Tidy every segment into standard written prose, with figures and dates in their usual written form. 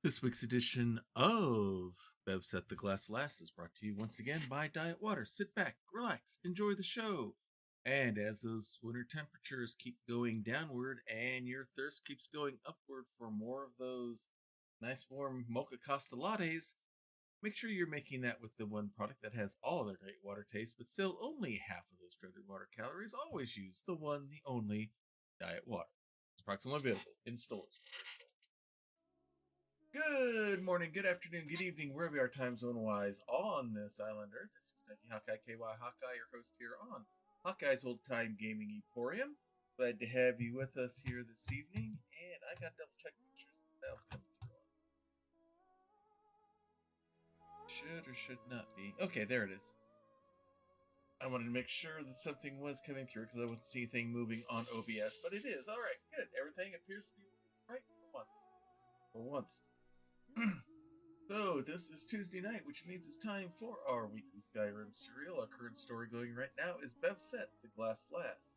This week's edition of Bevsette the Glass Lass is brought to you once again by Diet Water. Sit back, relax, enjoy the show. And as those winter temperatures keep going downward and your thirst keeps going upward for more of those nice warm mocha costa lattes, make sure you're making that with the one product that has all their great water taste, but still only half of those dreaded water calories. Always use the one, the only Diet Water. It's approximately available in stores. Good morning, good afternoon, good evening, wherever you are time zone wise on this island Earth. This is Kentucky Hawkeye KY Hawkeye, your host here on Hawkeye's Old Time Gaming Emporium. Glad to have you with us here this evening, and I got double check pictures of the sounds coming through. Should or should not be. Okay, there it is. I wanted to make sure that something was coming through because I wouldn't see anything moving on OBS, but it is. All right, good. Everything appears to be right for once. For once. So, this is Tuesday night, which means it's time for our weekly Skyrim serial. Our current story going right now is Bevsette, the Glass Lass.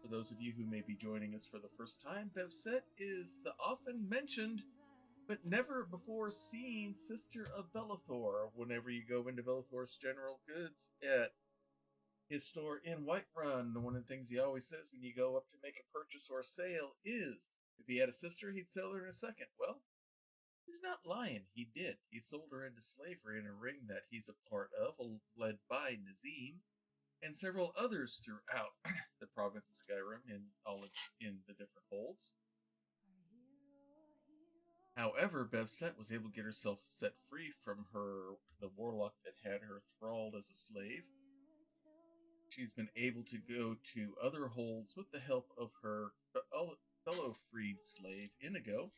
For those of you who may be joining us for the first time, Bevsette is the often mentioned, but never before seen sister of Belethor. Whenever you go into Belethor's General Goods at his store in Whiterun, one of the things he always says when you go up to make a purchase or a sale is, if he had a sister, he'd sell her in a second. Well, he's not lying. He did. He sold her into slavery in a ring that he's a part of, led by Nazim and several others throughout the province of Skyrim and all in the different holds. However, Bevsette was able to get herself set free from the warlock that had her thralled as a slave. She's been able to go to other holds with the help of her fellow freed slave, Inigo,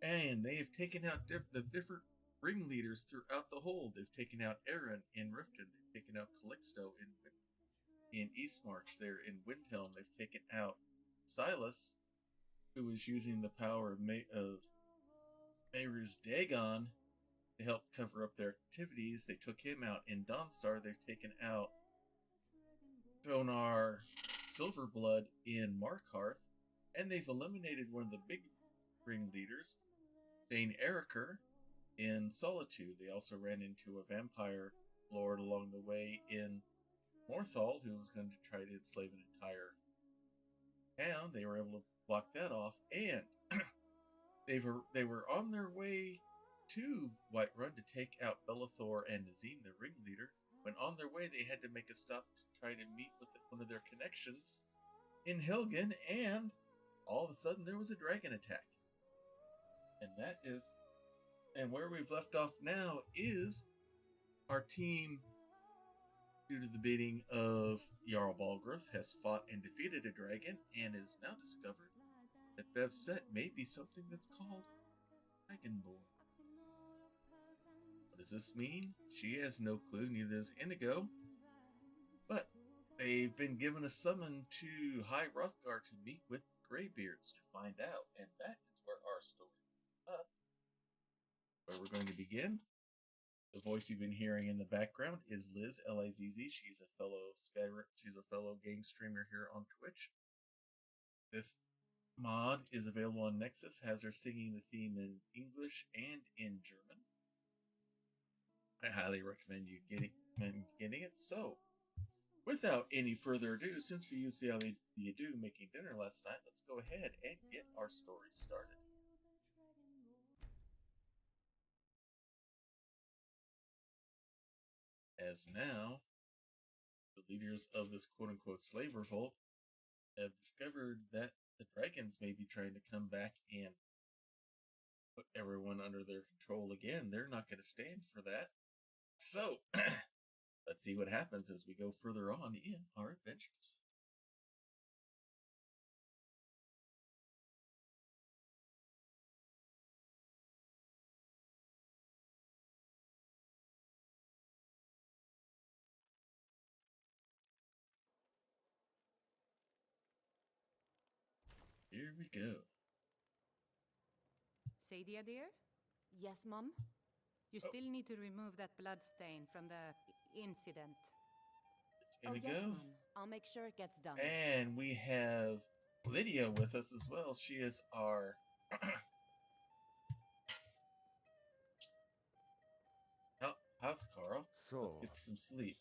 and they have taken out the different ringleaders throughout the hold. They've taken out Aaron in Riften. They've taken out Calixto in Eastmarch. They're in Windhelm. They've taken out Silas, who was using the power of Meru's Dagon to help cover up their activities. They took him out in Dawnstar. They've taken out Thonar Silverblood in Markarth, and they've eliminated one of the big ringleaders, Thane Eriker, in Solitude. They also ran into a vampire lord along the way in Morthal, who was going to try to enslave an entire town. They were able to block that off, and they were on their way to Whiterun to take out Belethor and Nazim, the ringleader. When on their way, they had to make a stop to try to meet with one of their connections in Helgen, and all of a sudden there was a dragon attack. And where we've left off now is our team, due to the bidding of Jarl Balgruuf, has fought and defeated a dragon, and it is now discovered that Bevsette may be something that's called Dragonborn. What does this mean? She has no clue, neither does Inigo. But they've been given a summon to High Hrothgar to meet with Greybeards to find out, and that is where our story is up. Where we're going to begin. The voice you've been hearing in the background is Liz, L-I-Z-Z. She's a fellow game streamer here on Twitch. This mod is available on Nexus, has her singing the theme in English and in German. I highly recommend you getting it. So, without any further ado, since we used the ado making dinner last night, let's go ahead and get our story started. As now, the leaders of this quote-unquote slave revolt have discovered that the dragons may be trying to come back and put everyone under their control again. They're not going to stand for that. So, let's see what happens as we go further on in our adventures. Here we go. Sadia, dear? Yes, Mum? You still need to remove that blood stain from the incident. Oh, Inigo. yes, Mum. I'll make sure it gets done. And we have Lydia with us as well. She is our house, Carl. So, Let's get some sleep.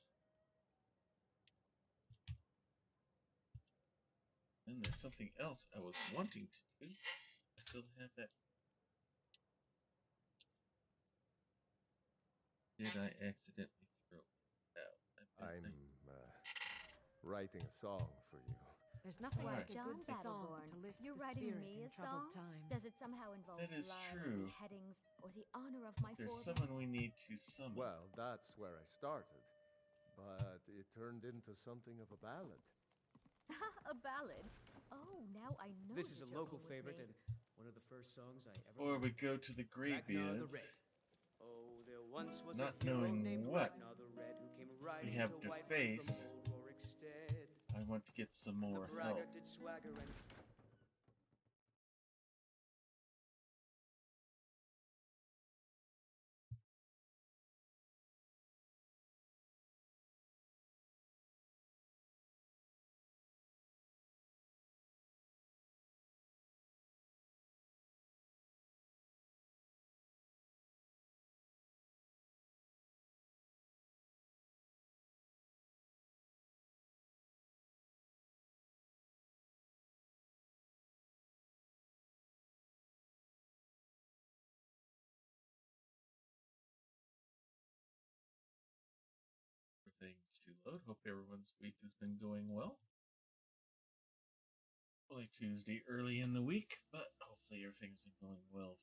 And there's something else I was wanting to do. I still have that. Did I accidentally throw it out? I'm writing a song for you. There's nothing Why? like a good John song Battleborn, to lift you're the writing spirit me in a troubled song? times. Does it somehow involve That is blood, true. beheadings, or the honor of my There's forebears? someone we need to summon. Well, that's where I started. But it turned into something of a ballad. A ballad? Oh, now I know This is you're a local joking with favorite me. and one of the first songs I ever Or we wrote. go to the Ragnar the Greybeards. Red. Oh, there once was Not a hero knowing named what Ragnar the Red who came we riding have to to Whiterun face. from old Rorikstead. I want to get some more The help. braggart did swagger and For things to load. Hope everyone's week has been going well. Only Tuesday early in the week, but hopefully everything's been going well.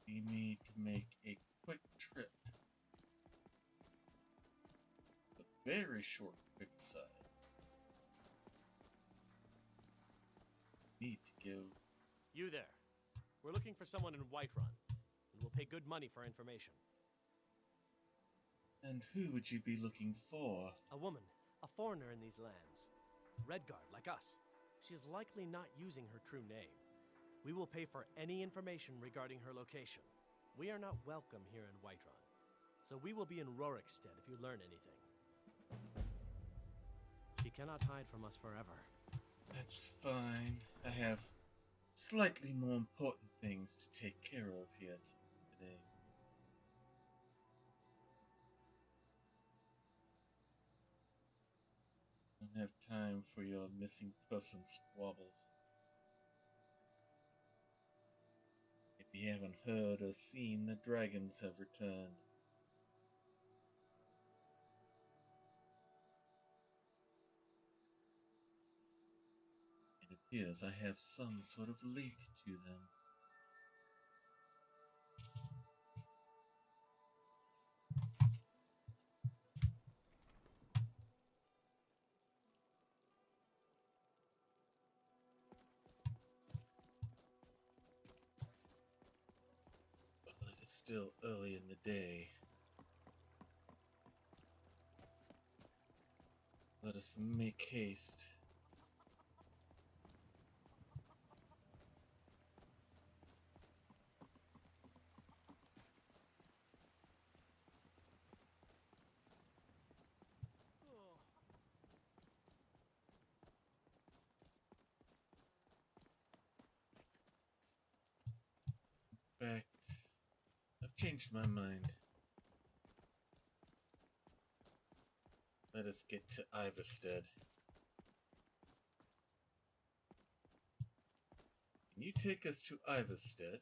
We need to make a quick trip. A very short, quick aside. Need to go. You there. We're looking for someone in Whiterun, and we'll pay good money for information. And who would you be looking for? A woman, a foreigner in these lands. Redguard, like us. She is likely not using her true name. We will pay for any information regarding her location. We are not welcome here in Whiterun, so we will be in Rorikstead if you learn anything. She cannot hide from us forever. That's fine. I have slightly more important things to take care of here today. I don't have time for your missing person squabbles. If you haven't heard or seen, the dragons have returned. It appears I have some sort of link to them. Well, it is still early in the day. Let us make haste. In fact, I've changed my mind. Let us get to Iverstead. Can you take us to Iverstead?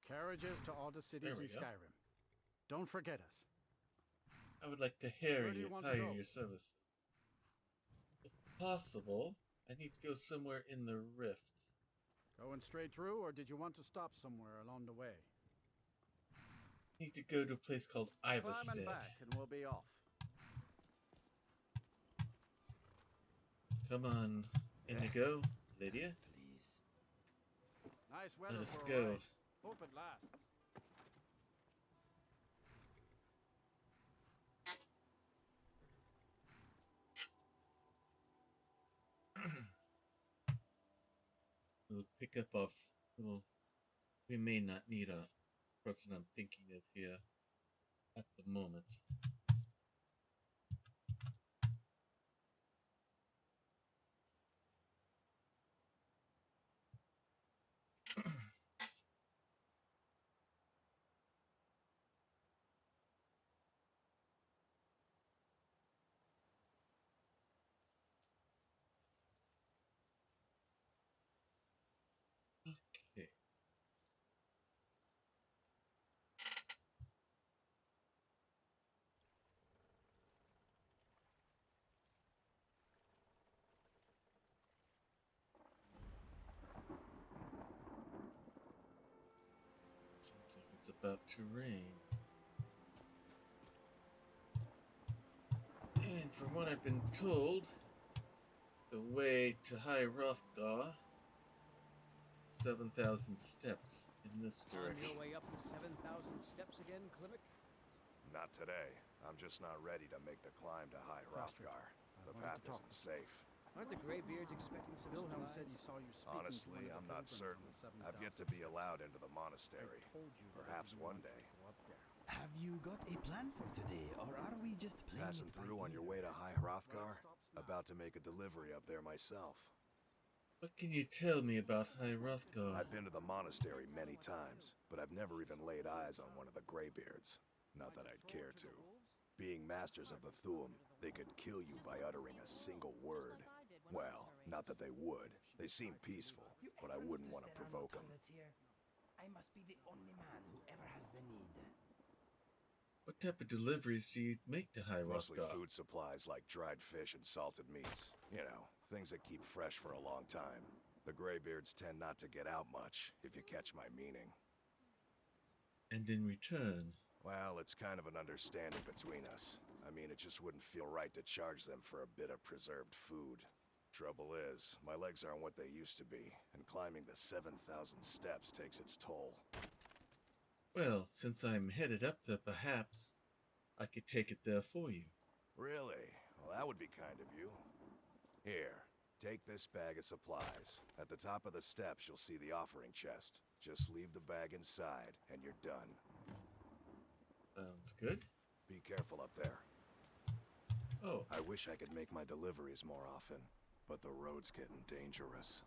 Carriages to all the cities There we in go. Skyrim. Don't forget us. I would like to hire Where do you want to hire go? your services. If possible, I need to go somewhere in the rift. Going straight through, or did you want to stop somewhere along the way? I need to go to a place called Climb Iverstead. and back, and we'll be off. Come on, Inigo, Lydia. please. Nice weather Let us for a go. ride. Hope it lasts. We'll pick up our little may not need a person I'm thinking of here at the moment. Okay. Sounds like it's about to rain. And from what I've been told, the way to High Rothgar, 7,000 steps in this On direction. your way up the 7,000 steps again, Klimek? Not today. I'm just not ready to make the climb to High Rothgar. The path isn't safe. Aren't the Greybeards expecting some Wilhelm supplies? said he saw you speaking Honestly, to one I'm of the not pilgrims certain. on the 7,000 I've yet to be steps. allowed into the I monastery. told you that Perhaps you one wanted to day. go up there. Have you got a plan for today, or are we just playing Passing it by through on your ear? way to High Rothgar? About to make a delivery up there myself. What can you tell me about High Rothgar? I've been to the monastery many times, but I've never even laid eyes on one of the Greybeards. Not that I'd care to. Being masters of the Thuum, they could kill you by uttering a single word. Well, not that they would. They seem peaceful, You but I ever wouldn't notice want to there are no provoke them. toilets here? I must be the only man who ever has the need. What type of deliveries do you make to High Mostly Rothgar? food supplies like dried fish and salted meats. You know, things that keep fresh for a long time. The Greybeards tend not to get out much, if you catch my meaning. And in return, Well, it's kind of an understanding between us. I mean, it just wouldn't feel right to charge them for a bit of preserved food. Trouble is, my legs aren't what they used to be, and climbing the 7,000 steps takes its toll. well, since I'm headed up there, perhaps I could take it there for you. Really? Well, that would be kind of you. Here, take this bag of supplies. At the top of the steps, you'll see the offering chest. Just leave the bag inside, and you're done. Sounds good. Be careful up there. Oh, I wish I could make my deliveries more often, but the road's getting dangerous.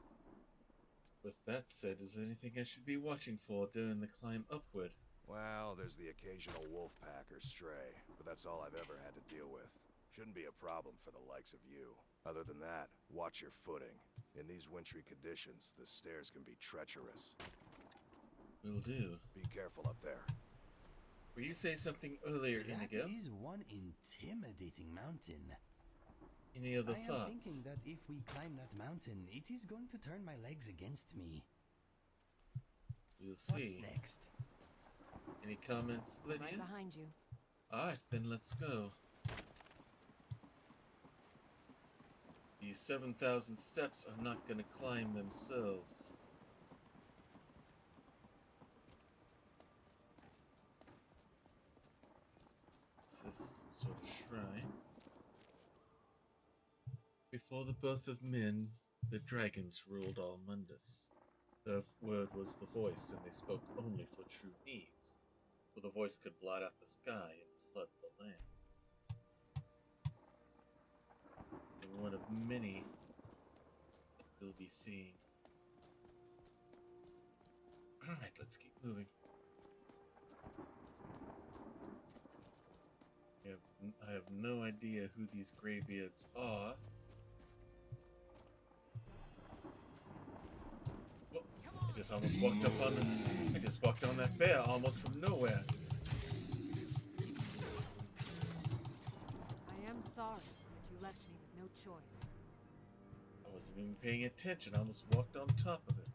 with that said, is there anything I should be watching for during the climb upward? Well, there's the occasional wolf pack or stray, but that's all I've ever had to deal with. Shouldn't be a problem for the likes of you. Other than that, watch your footing. In these wintry conditions, the stairs can be treacherous. Will do. Be careful up there. Were you say something earlier, That Inigo? is one intimidating mountain. Any other I am thoughts? thinking that if we climb that mountain, it is going to turn my legs against me. We'll What's see. next? Any comments, Right Lydia? behind you. Alright, then let's go. These 7,000 steps are not going to climb themselves. It's this sort of shrine. Before the birth of men, the dragons ruled all Mundus. The word was the voice, and they spoke only for true needs, for the voice could blot out the sky and flood the land. And one of many that we'll be seeing. Alright, let's keep moving. I have no idea who these Greybeards are. Whoa, I just almost walked up on I just walked on that bear almost from nowhere. I am sorry, but you left me with no choice. I wasn't even paying attention. I almost walked on top of it.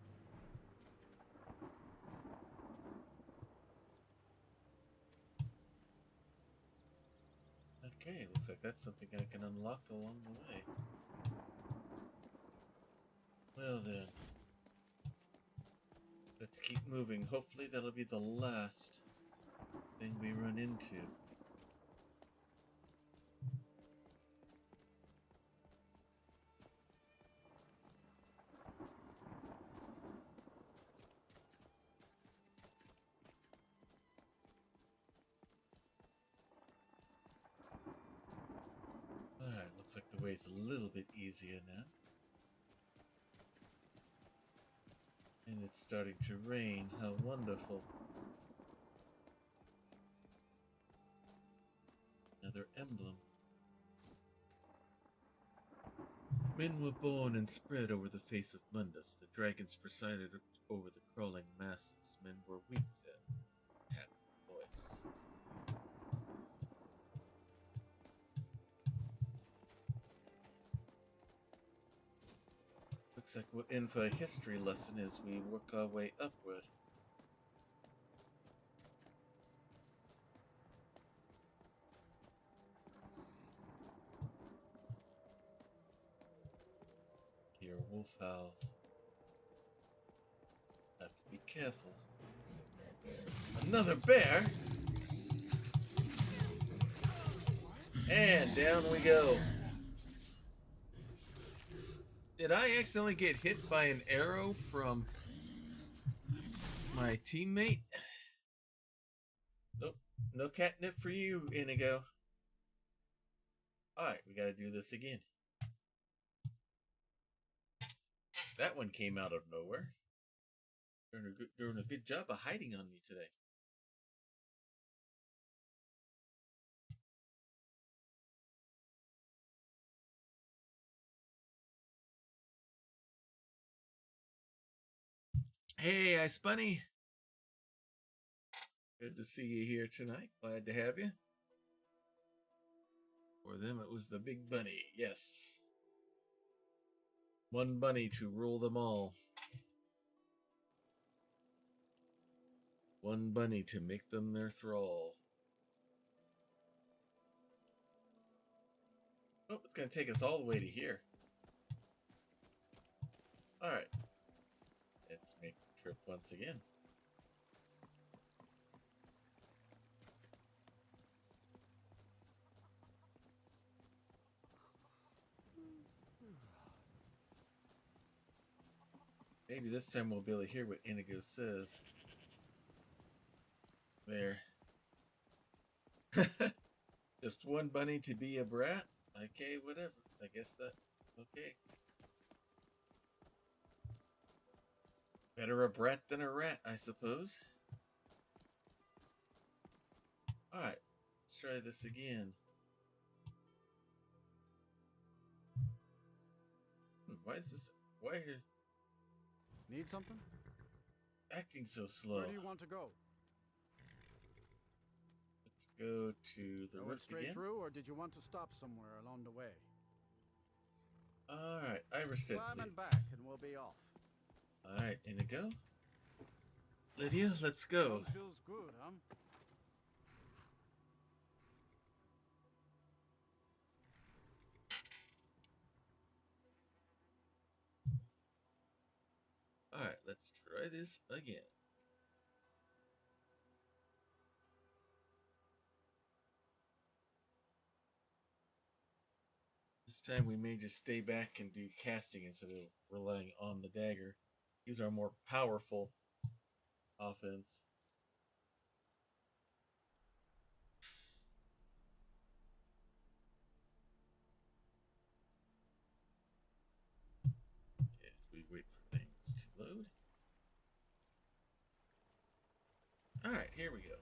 Okay, looks like that's something I can unlock along the way. Well then. Let's keep moving. Hopefully that'll be the last thing we run into. Looks like the way's a little bit easier now. And it's starting to rain. How wonderful. Another emblem. Men were born and spread over the face of Mundus. The dragons presided over the crawling masses. Men were weak then, had no voice. Looks like we're in for a history lesson as we work our way upward. Hear wolf howls. Have to be careful. Another bear! And down we go. Did I accidentally get hit by an arrow from my teammate? Nope. No catnip for you, Inigo. Alright, we gotta do this again. That one came out of nowhere. Doing a good job of hiding on me today. Hey, Ice Bunny. Good to see you here tonight. Glad to have you. For them, it was the big bunny. Yes. One bunny to rule them all. One bunny to make them their thrall. Oh, it's going to take us all the way to here. Alright. Let's make the trip once again. Maybe this time we'll be able to hear what Inigo says. There. Just one bunny to be a brat? Okay, whatever. I guess that... Okay. Better a brat than a rat, I suppose. Alright. Let's try this again. Why is this... Why are... Need something? Acting so slow. Where do you want to go? Let's go to the Going rift straight again. through, or did you want to stop somewhere along the way? Alright, Iverstead, Climb and please. back, and we'll be off. Alright, Inigo. Lydia, let's go. Feels good, huh? Alright, let's try this again. This time we may just stay back and do casting instead of relying on the dagger. Use our more powerful offense. Okay, as we wait for things to load. Alright, here we go.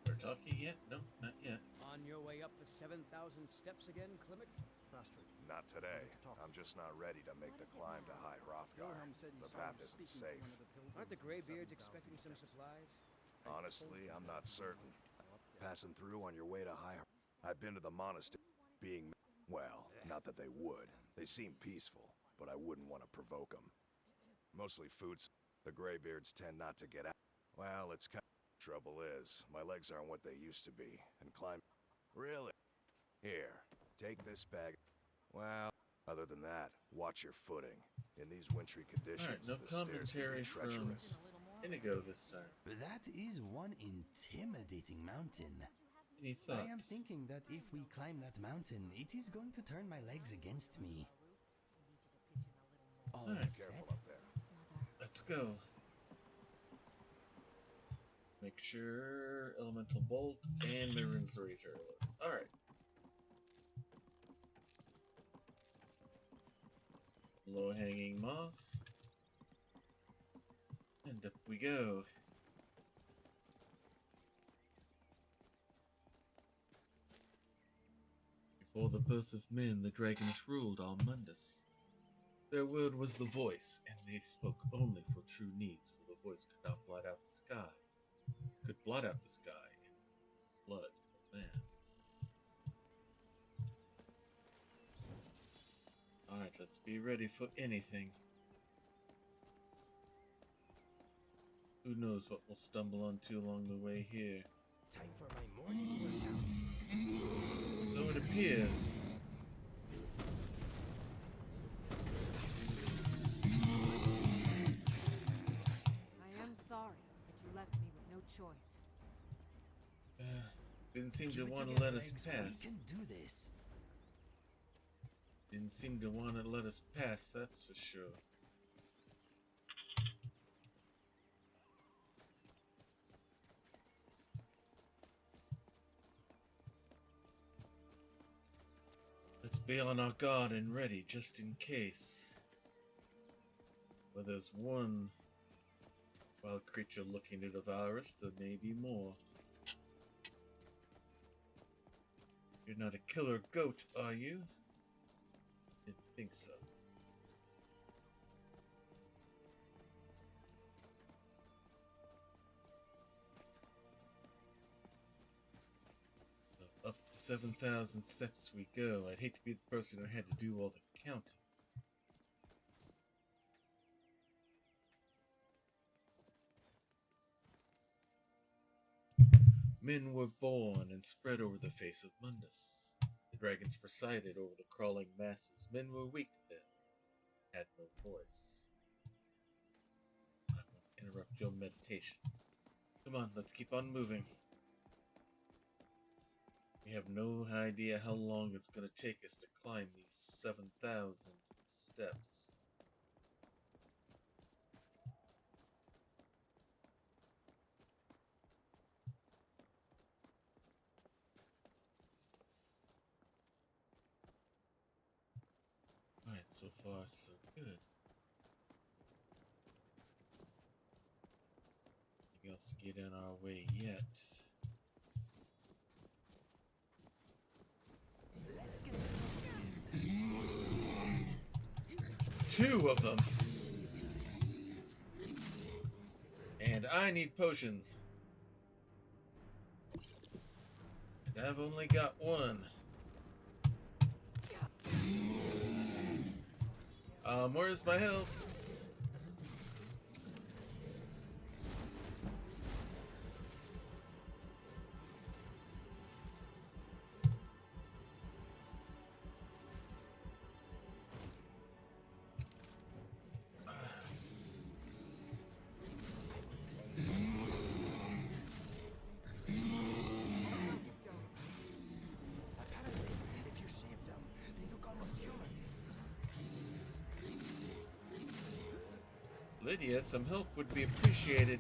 We're talking yet? No, not yet. On your way up the 7,000 steps again, Klimek? Faster. Not today. I'm just not ready to make the climb to High Hrothgar. Wilhelm said he The saw path you isn't speaking to safe. one of the pilgrims Aren't the on Greybeards 7,000 expecting some steps. supplies? Honestly, I'm not certain. Passing through on your way to High... I've been to the monastery. Being... Well, not that they would. They seem peaceful, but I wouldn't want to provoke them. Mostly foods. The Greybeards tend not to get out. Well, it's kind of... Trouble is, my legs aren't what they used to be, and climb... Really? Here, take this bag. Well, other than that, watch your footing. In these wintry conditions, Alright, no the stairs can commentary be from treacherous. Inigo this time. That is one intimidating mountain. Any I am thoughts? thinking that if we climb that mountain, it is going to turn my legs against me. All Alright. set? Careful up there. Yes, Mother. Let's go. Make sure Elemental Bolt and Maroon's Razor are loaded. Alright. Low hanging moss. And up we go. Before the birth of men, the dragons ruled all Mundus. Their word was the voice, and they spoke only for true needs, for the voice could not blot out the sky. Could blot out the sky and blood of man. Alright, let's be ready for anything. Who knows what we'll stumble onto along the way here. Time for my morning workout. So it appears. I am sorry, but you left me with no choice. Didn't seem to Give it want to together, let us legs. pass. We can do this. Didn't seem to want to let us pass, that's for sure. Let's be on our guard and ready just in case. Where there's one wild creature looking to devour us, there may be more. You're not a killer goat, are you? Didn't think so. So up the 7,000 steps we go. I'd hate to be the person who had to do all the counting. Men were born and spread over the face of Mundus. The dragons presided over the crawling masses. Men were weak then, had no voice. I won't interrupt your meditation. Come on, let's keep on moving. We have no idea how long it's going to take us to climb these 7,000 steps. Alright, so far so good. Nothing else to get in our way yet. Let's get this over with. Two of them! And I need potions. And I've only got one. Where's my health? Apparently, if you save them, they look almost human. Lydia, some help would be appreciated.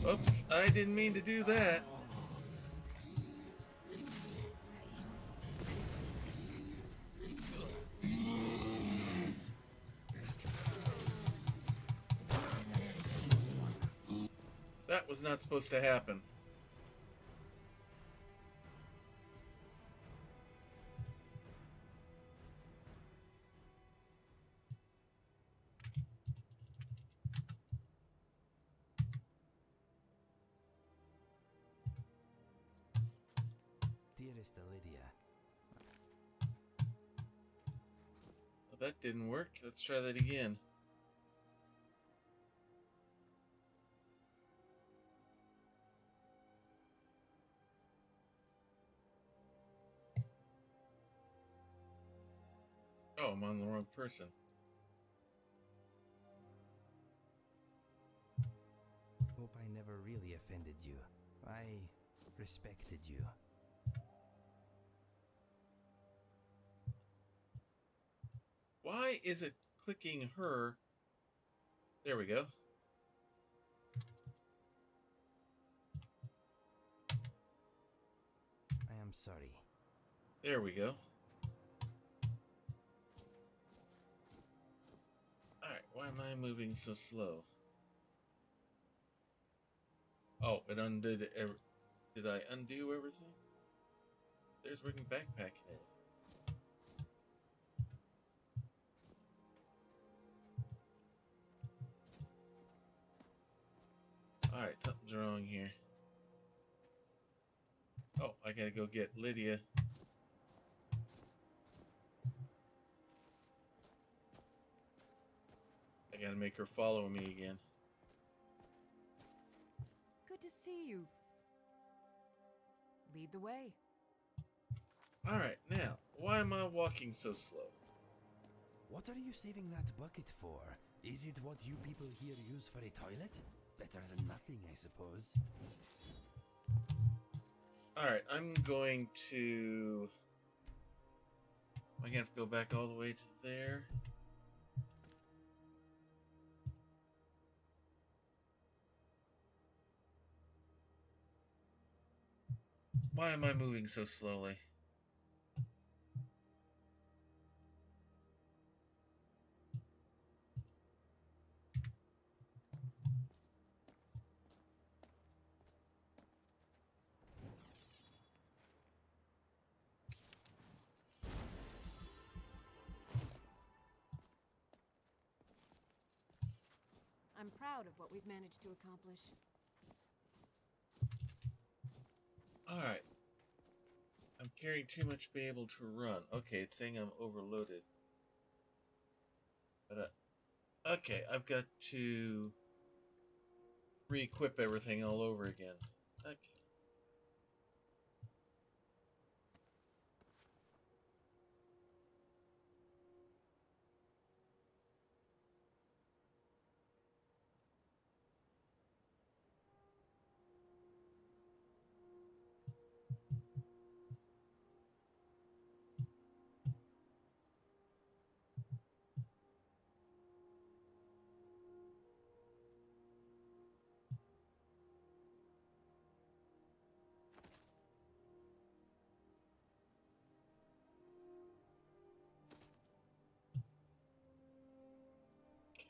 Oops, I didn't mean to do that. That was not supposed to happen. Dearest Lydia, Well, that didn't work. Let's try that again. Oh, I'm on the wrong person. hope I never really offended you. I respected you. Why is it clicking her? There we go. I am sorry. There we go. Alright, why am I moving so slow? Oh, it undid. Did I undo everything? There's working backpack in it. Alright, something's wrong here. Oh, I gotta go get Lydia. I gotta make her follow me again. Good to see you. Lead the way. Alright, now, why am I walking so slow? What are you saving that bucket for? Is it what you people here use for a toilet? Better than nothing, I suppose. Alright, I'm going to... Am I gonna have to go back all the way to there? Why am I moving so slowly? I'm proud of what we've managed to accomplish. Alright. I'm carrying too much to be able to run. Okay, it's saying I'm overloaded. But, okay, I've got to re-equip everything all over again. Okay.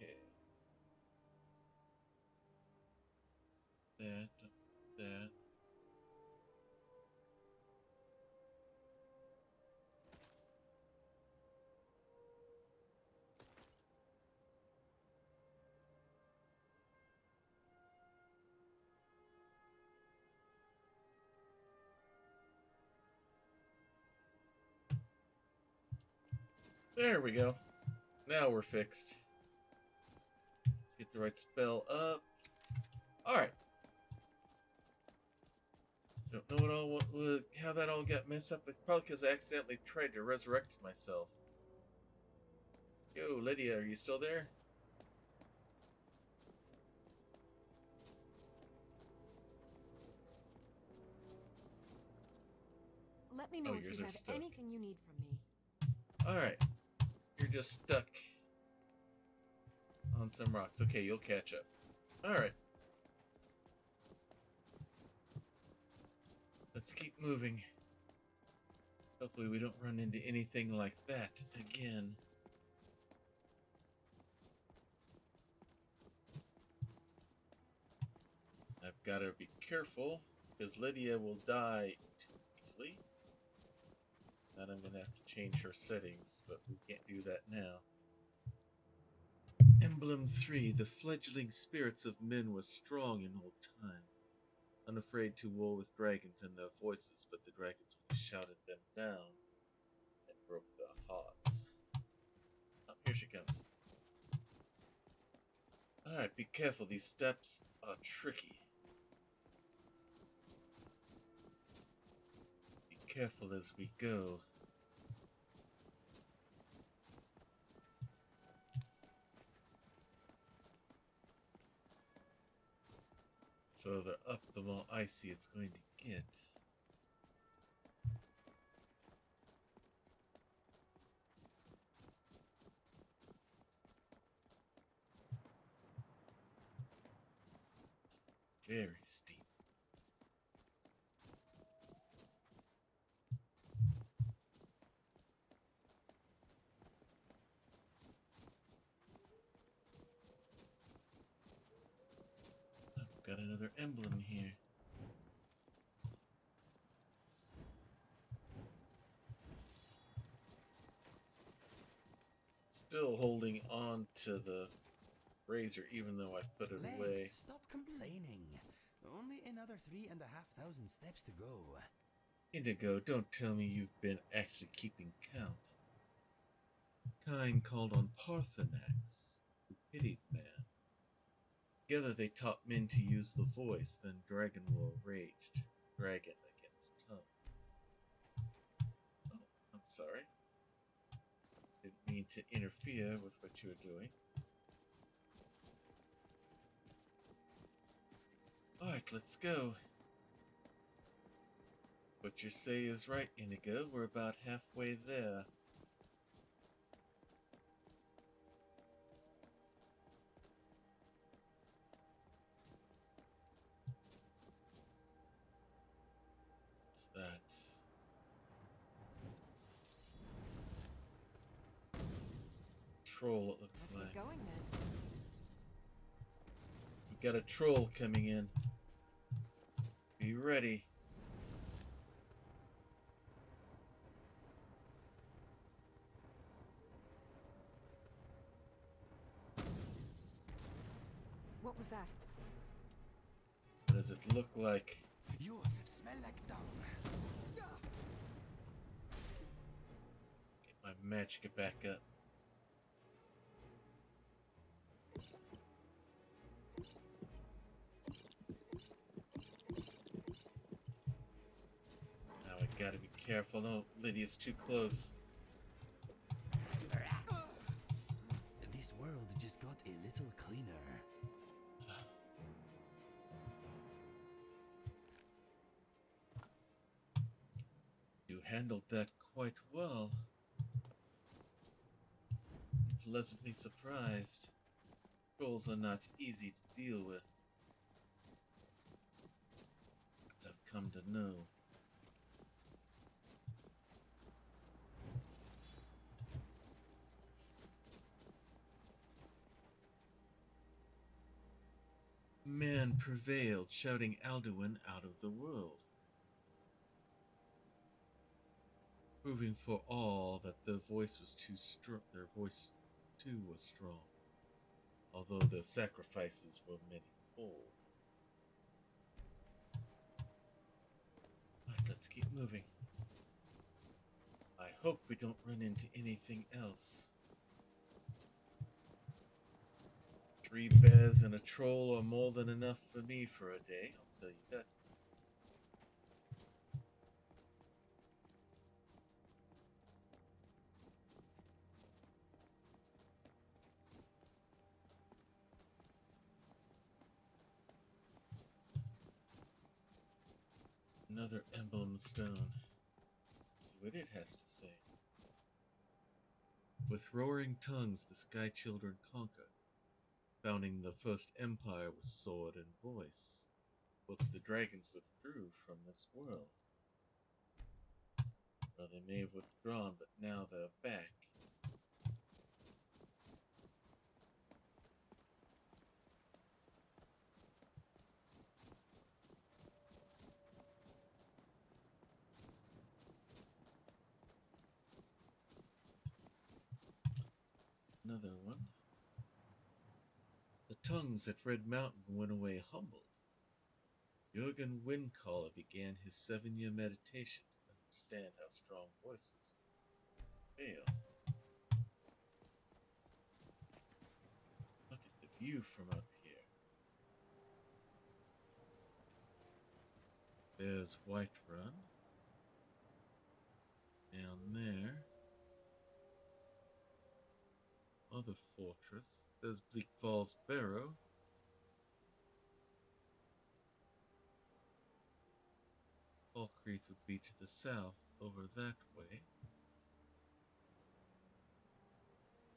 Okay. That. There we go. Now we're fixed. Let's get the right spell up. Alright. Don't know how that all got messed up. It's probably because I accidentally tried to resurrect myself. Yo, Lydia, are you still there? Let me know Oh, if yours you are have stuck. anything you need from me. Alright. You're just stuck on some rocks. Okay, you'll catch up. Alright. Let's keep moving. Hopefully we don't run into anything like that again. I've got to be careful, because Lydia will die too easily. Then I'm going to have to change her settings, but we can't do that now. Emblem 3. The fledgling spirits of men was strong in old time, unafraid to war with dragons and their voices, but the dragons only shouted them down and broke the hearts. Oh, here she comes. Alright, be careful. These steps are tricky. Be careful as we go. Further up, the more icy it's going to get. It's very steep. Got another emblem here. Still holding on to the razor, even though I put it away. Legs, stop complaining. Only another 3,500 steps to go. Indigo, don't tell me you've been actually keeping count. Kind called on Parthenax, who pitied man. Together they taught men to use the voice, then Dragon War raged, dragon against tongue. Oh, I'm sorry. Didn't mean to interfere with what you were doing. Alright, let's go. What you say is right, Inigo. We're about halfway there. That troll, it looks Let's like. get going then. We got a troll coming in. Be ready. What was that? What does it look like? You smell like dung. Get my magic back up. Now I gotta be careful. No, Lydia's too close. This world just got a little cleaner. You handled that quite well. I'm pleasantly surprised. Trolls are not easy to deal with. As I've come to know. Man prevailed, shouting Alduin out of the world, proving for all that their voice was too strong. Their voice too was strong, although the sacrifices were many-fold. Right, let's keep moving. I hope we don't run into anything else. 3 bears and a troll are more than enough for me for a day, I'll tell you that. Another emblem stone. See what it has to say. With roaring tongues the Sky Children conquered, founding the first empire with sword and voice. Once the dragons withdrew from this world. Well, they may have withdrawn, but now they're back. Another one. The tongues at Red Mountain went away humbled. Jurgen Windcaller began his 7-year meditation to understand how strong voices fail. Look at the view from up here. There's Whiterun. Down there. Other fortress. There's Bleak Falls Barrow. Falkreath would be to the south, over that way.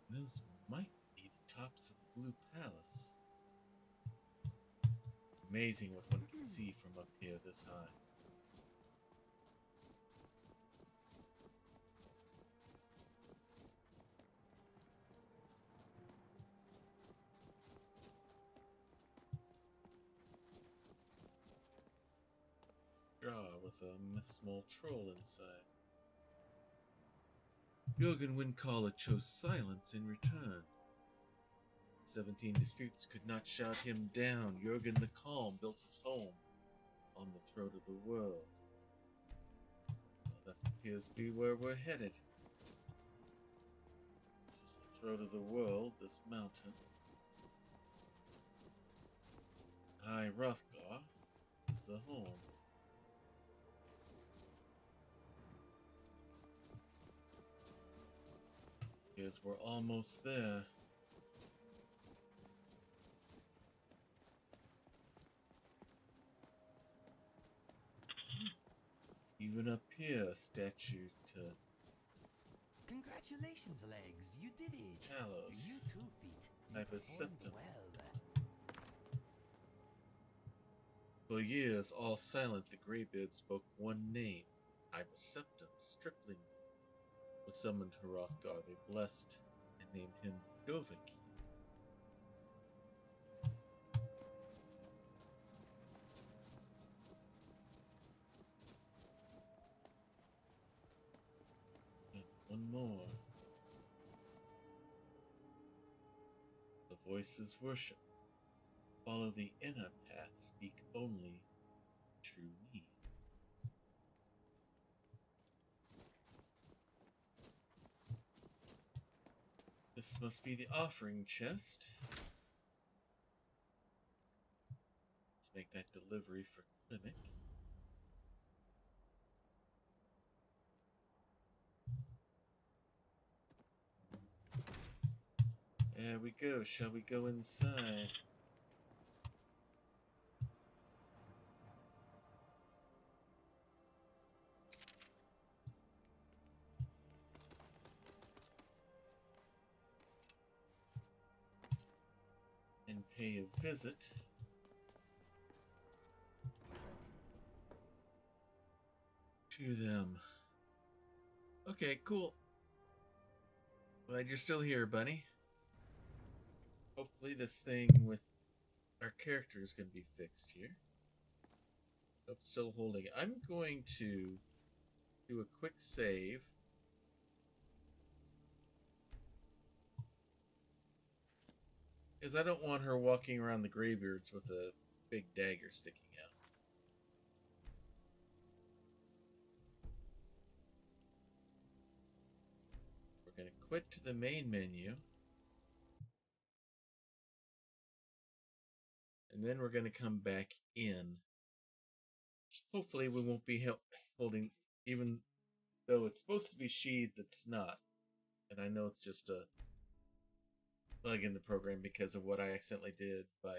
Those might be the tops of the Blue Palace. Amazing what one can see from up here this high. With a small troll inside. Jurgen Windcaller chose silence in return. 17 disputes could not shout him down. Jurgen the Calm built his home on the throat of the world. Well, that appears to be where we're headed. This is the throat of the world, this mountain. High Hrothgar is the home. Guess we're almost there. Even up here, a statue to Congratulations, Legs. You did it. Talos. You too, Feet. You Bevsette. performed well. For years, all silent, the Greybeards spoke one name, Bevsette, stripling. When summoned Hrothgar, they blessed and named him Dovik. And one more. The voices worship. Follow the inner path, speak only true need. This must be the offering chest. Let's make that delivery for Klimek. There we go. Shall we go inside? And pay a visit to them. Okay, cool. Glad you're still here, Bunny. Hopefully this thing with our character is going to be fixed here. Nope, still holding it. I'm going to do a quick save. Because I don't want her walking around the Greybeards with a big dagger sticking out. We're going to quit to the main menu. And then we're going to come back in. Hopefully we won't be holding, even though it's supposed to be sheathed, it's not. And I know it's just a bug in the program because of what I accidentally did by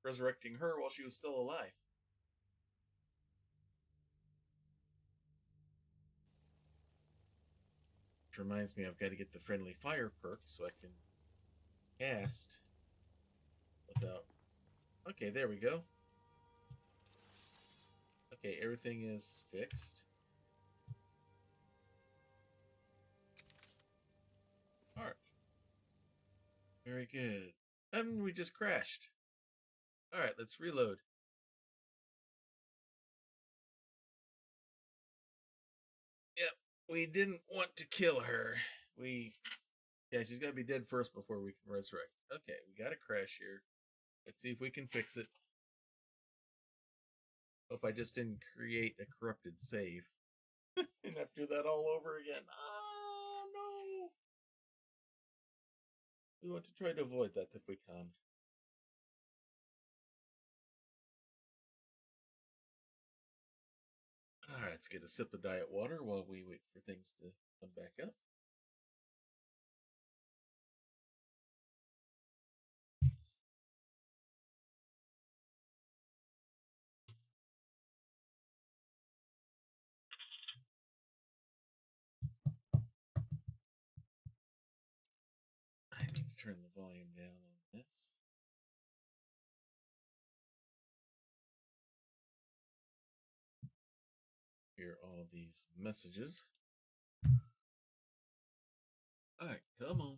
resurrecting her while she was still alive. Which reminds me, I've got to get the friendly fire perk so I can cast without... Okay, there we go. Okay, everything is fixed. Alright. Very good. And we just crashed. Alright, let's reload. Yep, we didn't want to kill her. Yeah, she's got to be dead first before we can resurrect. Okay, we got a crash here. Let's see if we can fix it. Hope I just didn't create a corrupted save. And have to do that all over again. Oh, no! We want to try to avoid that if we can. Alright, let's get a sip of diet water while we wait for things to come back up. turn the volume down on this. Hear all these messages. Alright, come on.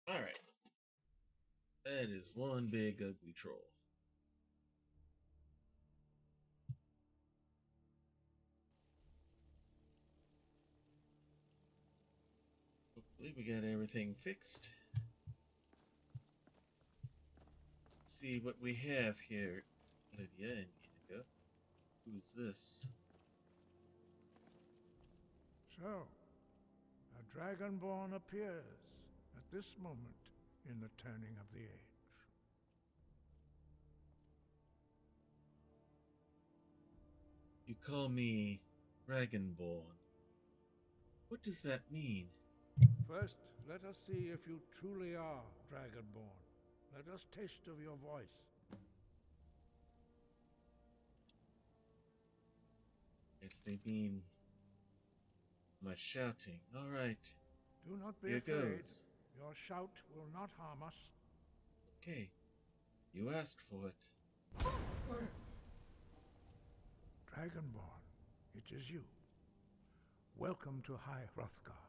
Alright. That is one big ugly troll. Hopefully we got everything fixed. See what we have here, Lydia and Inigo. Who's this? So, a Dragonborn appears at this moment in the turning of the age. You call me Dragonborn. What does that mean? First, let us see if you truly are Dragonborn. Let us taste of your voice. Yes, they mean my shouting. All right. Do not be Here afraid. goes. Your shout will not harm us. Okay. You asked for it. Dragonborn, it is you. Welcome to High Hrothgar.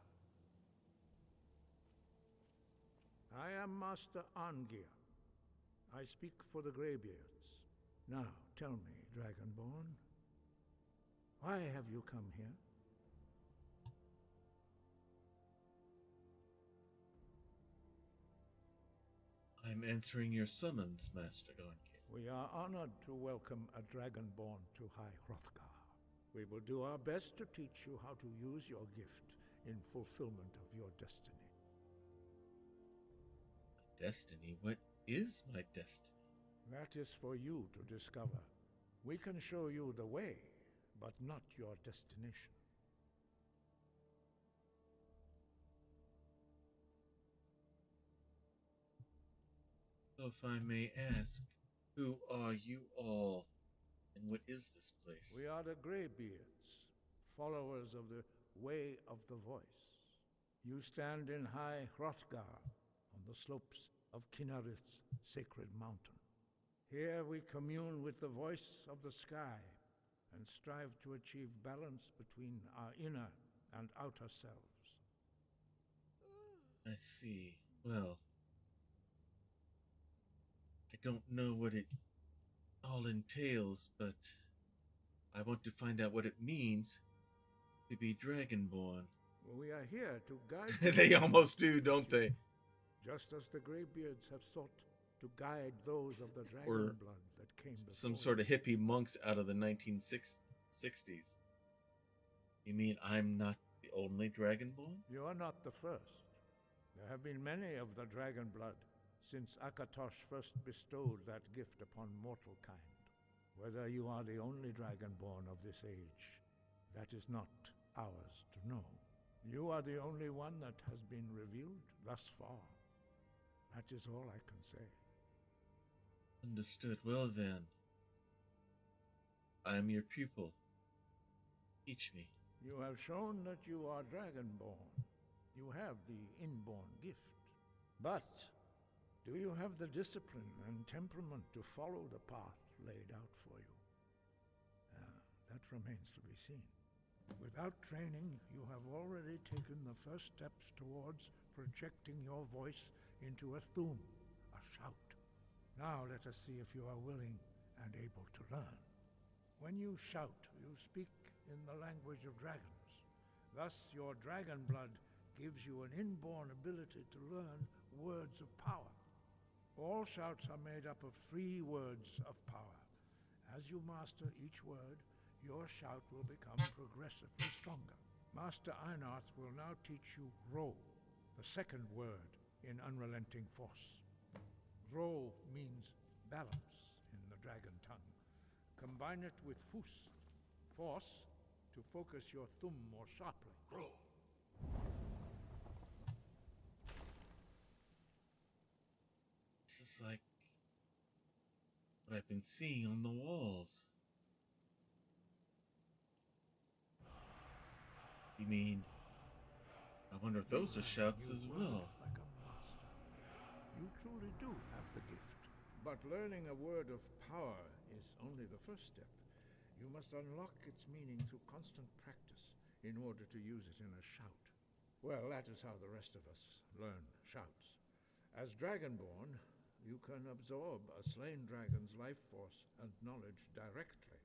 I am Master Angir. I speak for the Greybeards. Now, tell me, Dragonborn, why have you come here? I'm answering your summons, Master Angir. We are honored to welcome a Dragonborn to High Hrothgar. We will do our best to teach you how to use your gift in fulfillment of your destiny. Destiny? What is my destiny? That is for you to discover. We can show you the way, but not your destination. So if I may ask, who are you all, and what is this place? We are the Greybeards, followers of the Way of the Voice. You stand in High Hrothgar, on the slopes of Kinarith's sacred mountain. Here we commune with the voice of the sky and strive to achieve balance between our inner and outer selves. I see. Well, I don't know what it all entails, but I want to find out what it means to be Dragonborn. We are here to guide They almost do, don't they? Just as the Greybeards have sought to guide those of the Or dragon blood that came before. Some sort of hippie monks out of the 1960s. You mean I'm not the only Dragonborn? You are not the first. There have been many of the dragon blood since Akatosh first bestowed that gift upon mortal kind. Whether you are the only Dragonborn of this age, that is not ours to know. You are the only one that has been revealed thus far. That is all I can say. Understood. Well then, I am your pupil. Teach me. You have shown that you are Dragonborn. You have the inborn gift. But do you have the discipline and temperament to follow the path laid out for you? That remains to be seen. Without training, you have already taken the first steps towards projecting your voice into a thum, a shout. Now let us see if you are willing and able to learn. When you shout, you speak in the language of dragons. Thus, your dragon blood gives you an inborn ability to learn words of power. All shouts are made up of 3 words of power. As you master each word, your shout will become progressively stronger. Master Einarth will now teach you Ro, the second word in Unrelenting Force. Ro means balance in the dragon tongue. Combine it with Fus, force, to focus your thumb more sharply. Ro. This is like what I've been seeing on the walls. You mean, I wonder if those are shouts as well. Like a master. You truly do have the gift. But learning a word of power is only the first step. You must unlock its meaning through constant practice in order to use it in a shout. Well, that is how the rest of us learn shouts. As Dragonborn, you can absorb a slain dragon's life force and knowledge directly.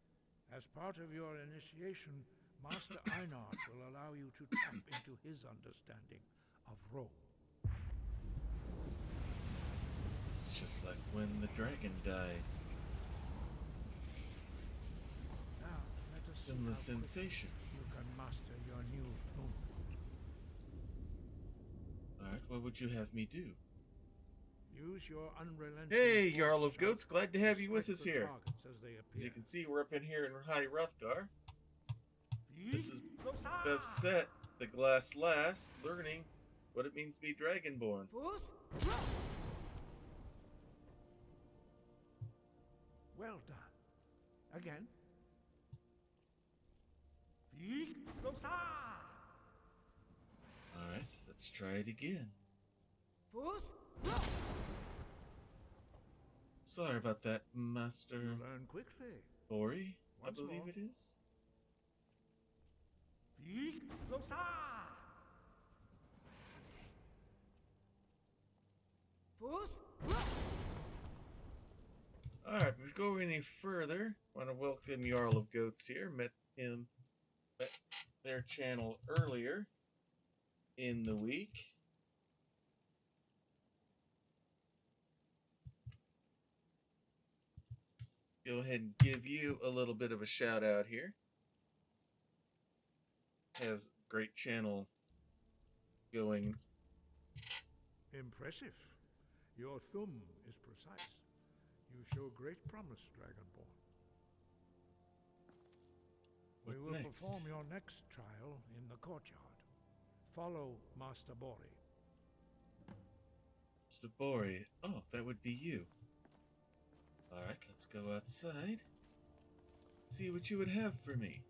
As part of your initiation, Master Einard will allow you to tap into his understanding of role. It's just like when the dragon died. Now, let us see Similar how quickly sensation. you can master your new thum. Alright, what would you have me do? Use your unrelenting Hey, force Jarl of shout Goats, glad to have you with us strike the here. targets as they As appear. you can see, we're up in here in High Hrothgar. This is Bevsette, the Glass Lass, learning what it means to be Dragonborn. Well done. Again. Alright, let's try it again. Sorry about that, Master You learn quickly. Bori, I Once believe more. it is. Alright, before we go any further, I want to welcome Jarl of Goats here. Met their channel earlier in the week. Go ahead and give you a little bit of a shout out here. Has great channel going. Impressive. Your thumb is precise. You show great promise, Dragonborn. What We will next? perform your next trial in the courtyard. Follow Master Bori. Mr. Bori. Oh, that would be you. Alright, let's go outside. See what you would have for me.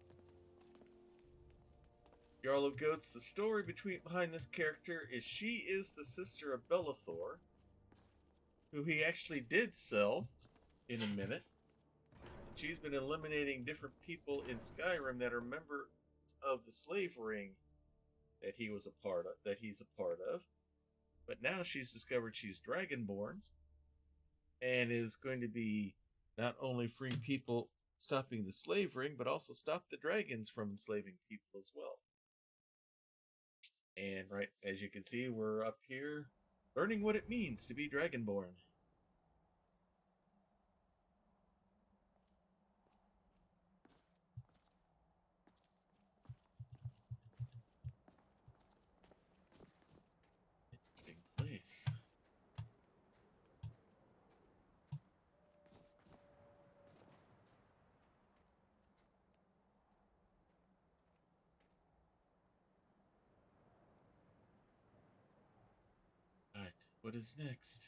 Jarl of Goats, the story behind this character is she is the sister of Belethor, who he actually did sell in a minute. She's been eliminating different people in Skyrim that are members of the slave ring that he's a part of. But now she's discovered she's Dragonborn and is going to be not only free people stopping the slave ring, but also stop the dragons from enslaving people as well. And right, as you can see, we're up here learning what it means to be Dragonborn. Interesting place. Alright, what is next?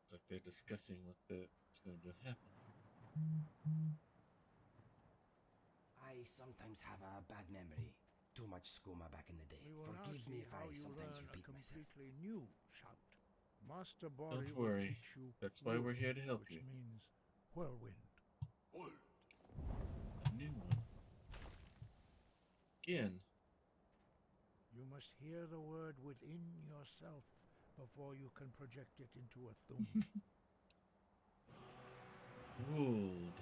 It's like they're discussing what's going to happen. I sometimes have a bad memory. Too much skooma back in the day. We will now Forgive see me if how I you sometimes learn a repeat myself. completely new shout. Master Bori Don't will worry. teach you That's why we're Wood, here to help which you. means whirlwind. A new one. Again. You must hear the word within yourself before you can project it into a thum. Ruled.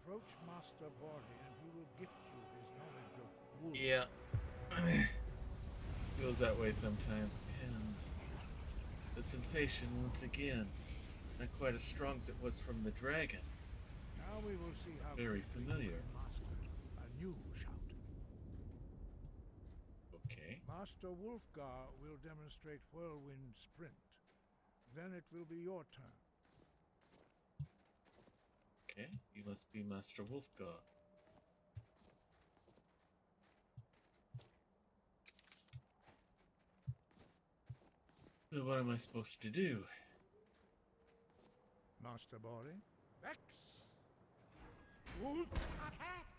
Approach Master Bori and he will gift you his knowledge of wood. Yeah. Feels that way sometimes. And the sensation, once again, not quite as strong as it was from the dragon. Now we will see how Very quickly familiar. you can master a new shout. Okay. Master Wulfgar will demonstrate whirlwind sprint. Then it will be your turn. Okay. You must be Master Wolfgar. So what am I supposed to do? Master Bori? Vex!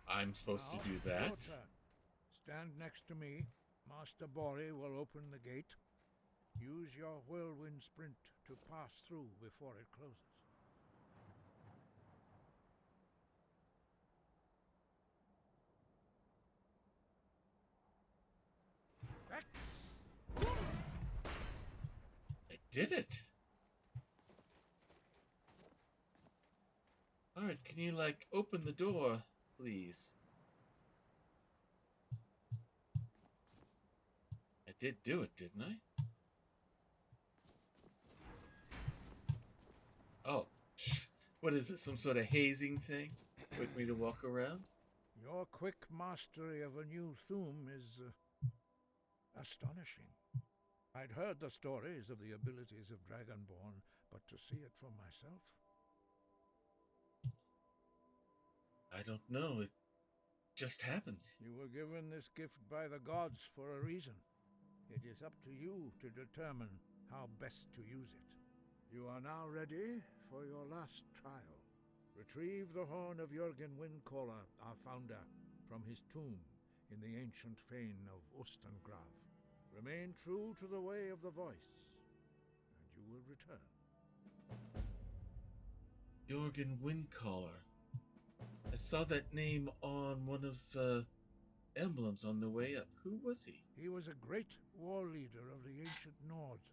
I'm supposed Now, to do your that. turn. Stand next to me. Master Bori will open the gate. Use your whirlwind sprint to pass through before it closes. Vex! I did it. Alright, can you, like, open the door, please? I did do it, didn't I? Oh. What is it, some sort of hazing thing? With me to walk around? Your quick mastery of a new Thum is astonishing. I'd heard the stories of the abilities of Dragonborn, but to see it for myself... I don't know, it just happens. You were given this gift by the gods for a reason. It is up to you to determine how best to use it. You are now ready for your last trial. Retrieve the horn of Jürgen Windcaller, our founder, from his tomb in the ancient fane of Ostengrav. Remain true to the way of the voice, and you will return. Jürgen Windcaller. I saw that name on one of the emblems on the way up. Who was he? He was a great war leader of the ancient Nords,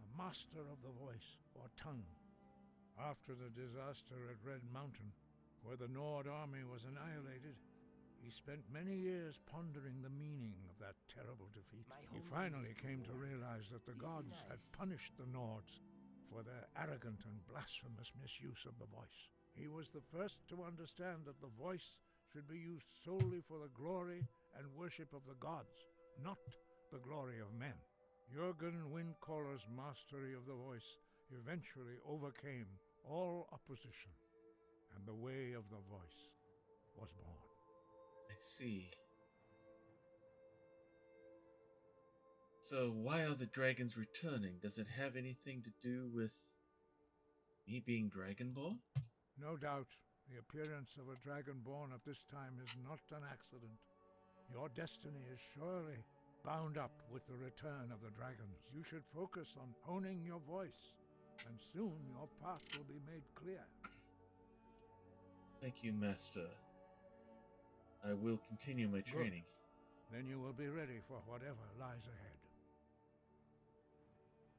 a master of the voice, or tongue. After the disaster at Red Mountain, where the Nord army was annihilated, he spent many years pondering the meaning of that terrible defeat. He finally came to realize that the gods had punished the Nords for their arrogant and blasphemous misuse of the voice. He was the first to understand that the voice should be used solely for the glory and worship of the gods, not the glory of men. Jürgen Windcaller's mastery of the voice eventually overcame all opposition, and the way of the voice was born. I see. So why are the dragons returning? Does it have anything to do with me being Dragonborn? No doubt, the appearance of a Dragonborn at this time is not an accident. Your destiny is surely bound up with the return of the dragons. You should focus on honing your voice, and soon your path will be made clear. Thank you, Master. I will continue my training. Good. Then you will be ready for whatever lies ahead.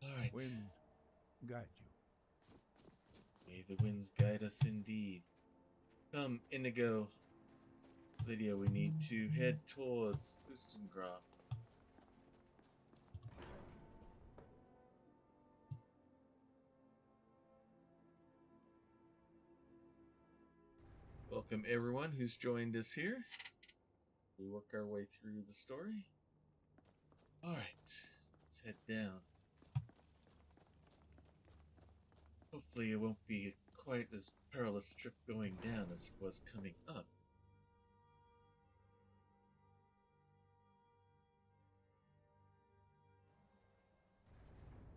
All right. Wind guide you. May the winds guide us indeed. Come, Inigo. Lydia, we need to head towards Ustengrav. Welcome everyone who's joined us here. We work our way through the story. Alright, let's head down. Hopefully it won't be quite as perilous trip going down as it was coming up.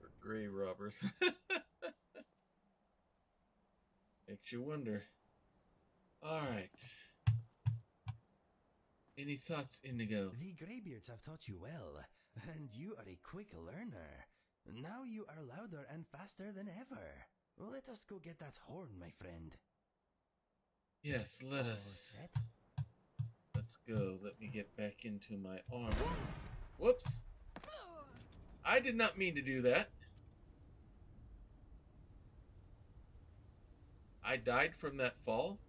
Or grey robbers. Makes you wonder. Alright. Any thoughts, Inigo? The Greybeards have taught you well, and you are a quick learner. Now you are louder and faster than ever. Let us go get that horn, my friend. Yes, let us. Set? Let's go. Let me get back into my armor. Whoops! I did not mean to do that. I died from that fall.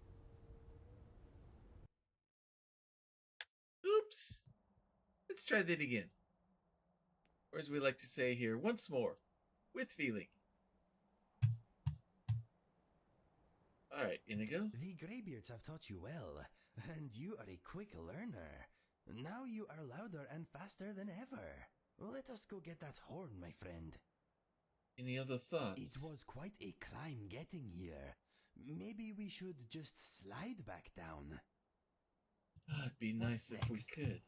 Oops. Let's try that again. Or as we like to say here, once more. With feeling. Alright, Inigo. The Greybeards have taught you well, and you are a quick learner. Now you are louder and faster than ever. Let us go get that horn, my friend. Any other thoughts? It was quite a climb getting here. Maybe we should just slide back down. It'd be nice if we could.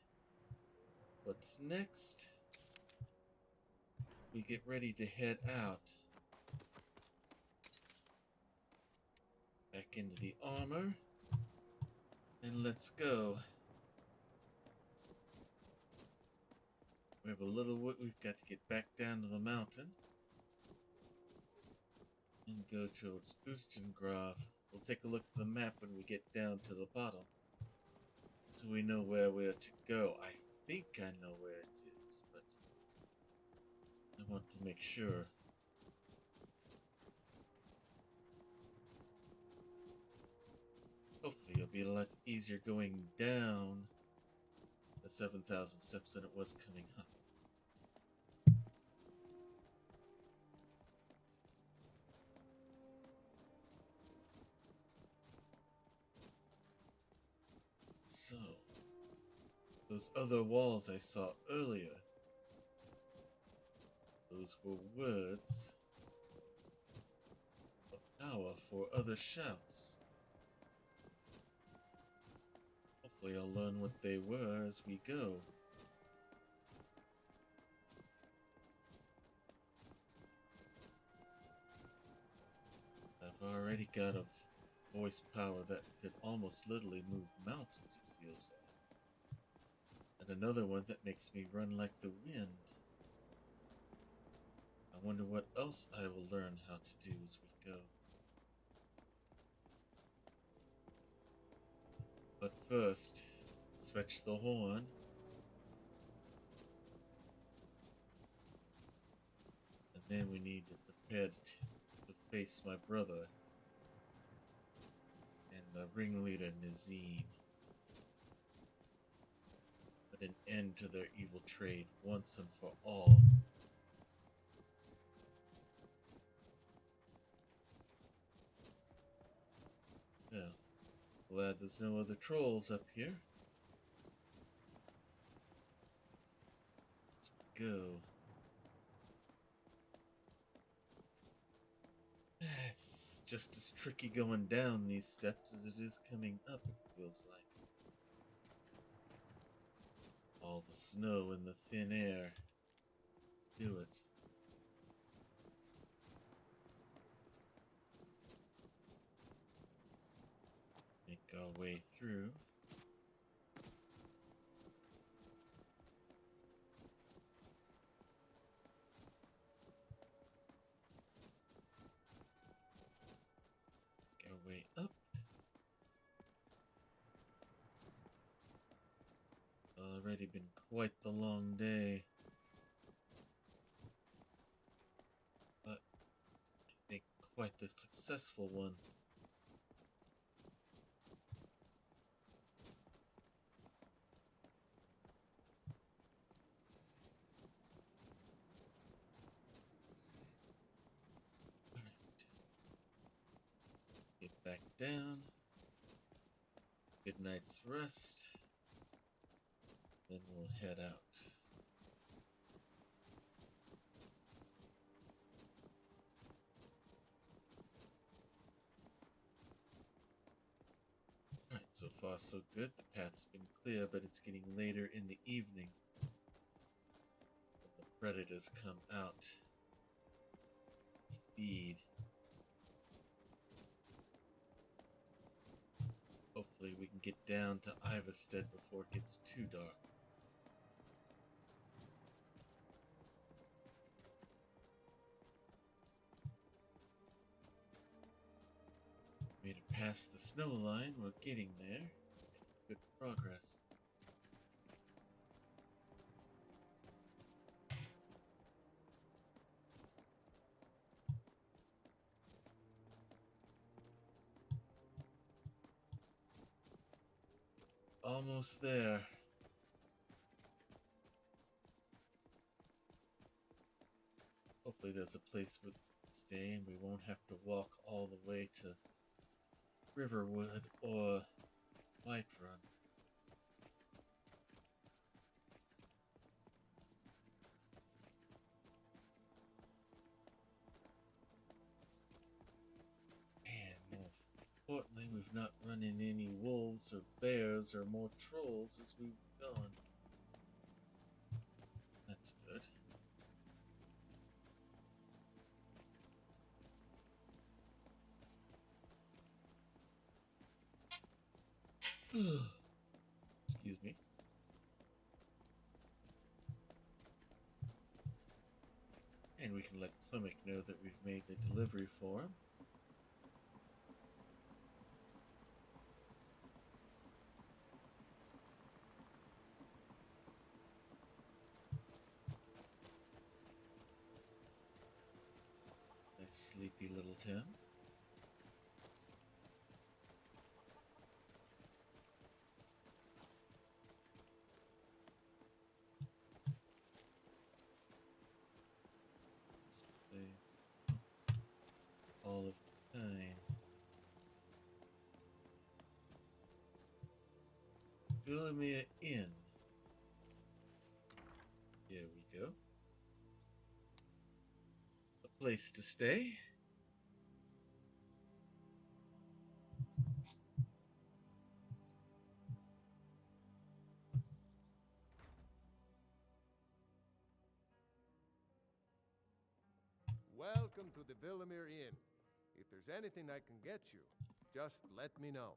What's next? we get ready to head out. Back into the armor. And let's go. We have a little wood. We've got to get back down to the mountain. And go towards Ustengrav. We'll take a look at the map when we get down to the bottom. So we know where we're to go. I think I know where it is, but I want to make sure. Hopefully it'll be a lot easier going down the 7,000 steps than it was coming up. So, those other walls I saw earlier, those were words of power for other shouts. Hopefully I'll learn what they were as we go. I've already got a voice power that could almost literally move mountains, it feels like. And another one that makes me run like the wind. I wonder what else I will learn how to do as we go. But first, let's fetch the horn. And then we need to prepare to face my brother and the ringleader Nazim. Put an end to their evil trade once and for all. Well, glad there's no other trolls up here. Let's go. It's just as tricky going down these steps as it is coming up, it feels like. All the snow and the thin air do it. Make our way through. Make our way up. Already been quite the long day. But I think quite the successful one. Get back down. Good night's rest. Then we'll head out. Alright, so far so good. The path's been clear, but it's getting later in the evening. The predators come out to feed. Hopefully we can get down to Iverstead before it gets too dark. Made it past the snow line. We're getting there. Making good progress. Almost there. Hopefully there's a place we can stay and we won't have to walk all the way to Riverwood or Whiterun. And more importantly, we've not run into any wolves or bears or more trolls as we've gone. That's good. Excuse me. And we can let Klimek know that we've made the delivery for him. Nice sleepy little town. All of time. Villamere Inn. Here we go. A place to stay. Welcome to the Villamere Inn. If there's anything I can get you, just let me know.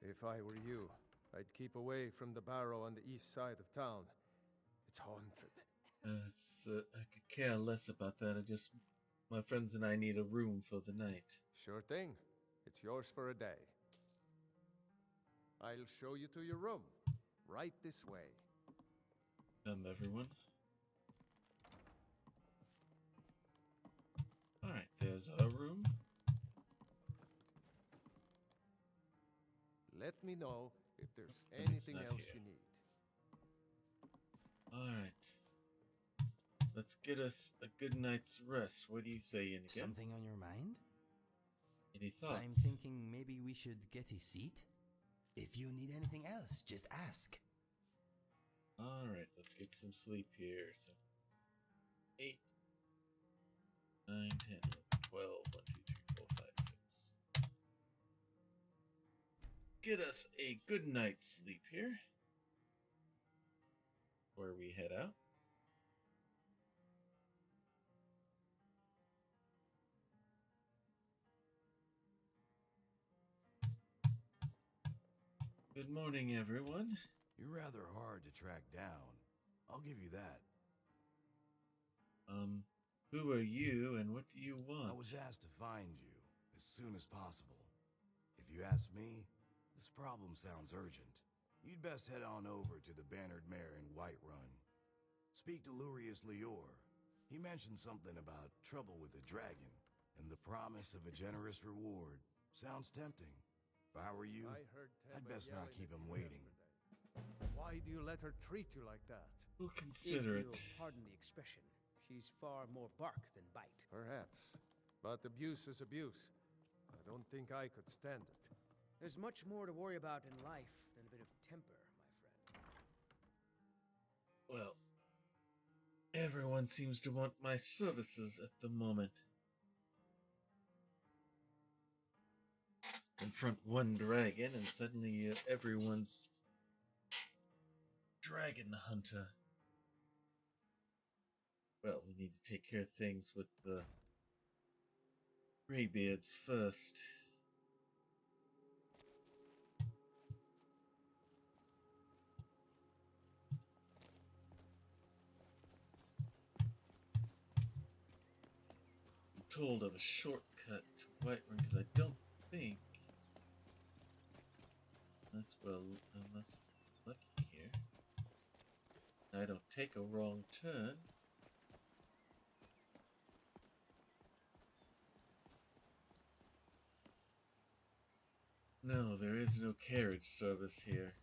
If I were you, I'd keep away from the barrow on the east side of town. It's haunted. I could care less about that. My friends and I need a room for the night. Sure thing. It's yours for a day. I'll show you to your room. Right this way. Everyone. Alright, there's our room. Let me know if there's But it's anything not else here. you need. Alright. Let's get us a good night's rest. What do you say, Inigo? Something on your mind? Any thoughts? I'm thinking maybe we should get a seat. If you need anything else, just ask. Alright, let's get some sleep here. So 8, 9, 10, 11, 12, 1, 2, 3, 4, 5, 6. Get us a good night's sleep here. Where we head out. Good morning, everyone. You're rather hard to track down. I'll give you that. Who are you and what do you want? I was asked to find you as soon as possible. If you ask me, this problem sounds urgent. You'd best head on over to the Bannered Mare in Whiterun. Speak to Lurius Lior. He mentioned something about trouble with the dragon and the promise of a generous reward. Sounds tempting. If I were you, I'd best not keep him waiting. Why do you let her treat you like that? We'll consider If it. you'll pardon the expression, she's far more bark than bite. Perhaps. But abuse is abuse. I don't think I could stand it. There's much more to worry about in life than a bit of temper, my friend. Well, everyone seems to want my services at the moment. Confront one dragon and suddenly everyone's dragon hunter. Well, we need to take care of things with the Greybeards first. I'm told of a shortcut to Whiterun because I don't think, unless I'm lucky here, I don't take a wrong turn. No, there is no carriage service here.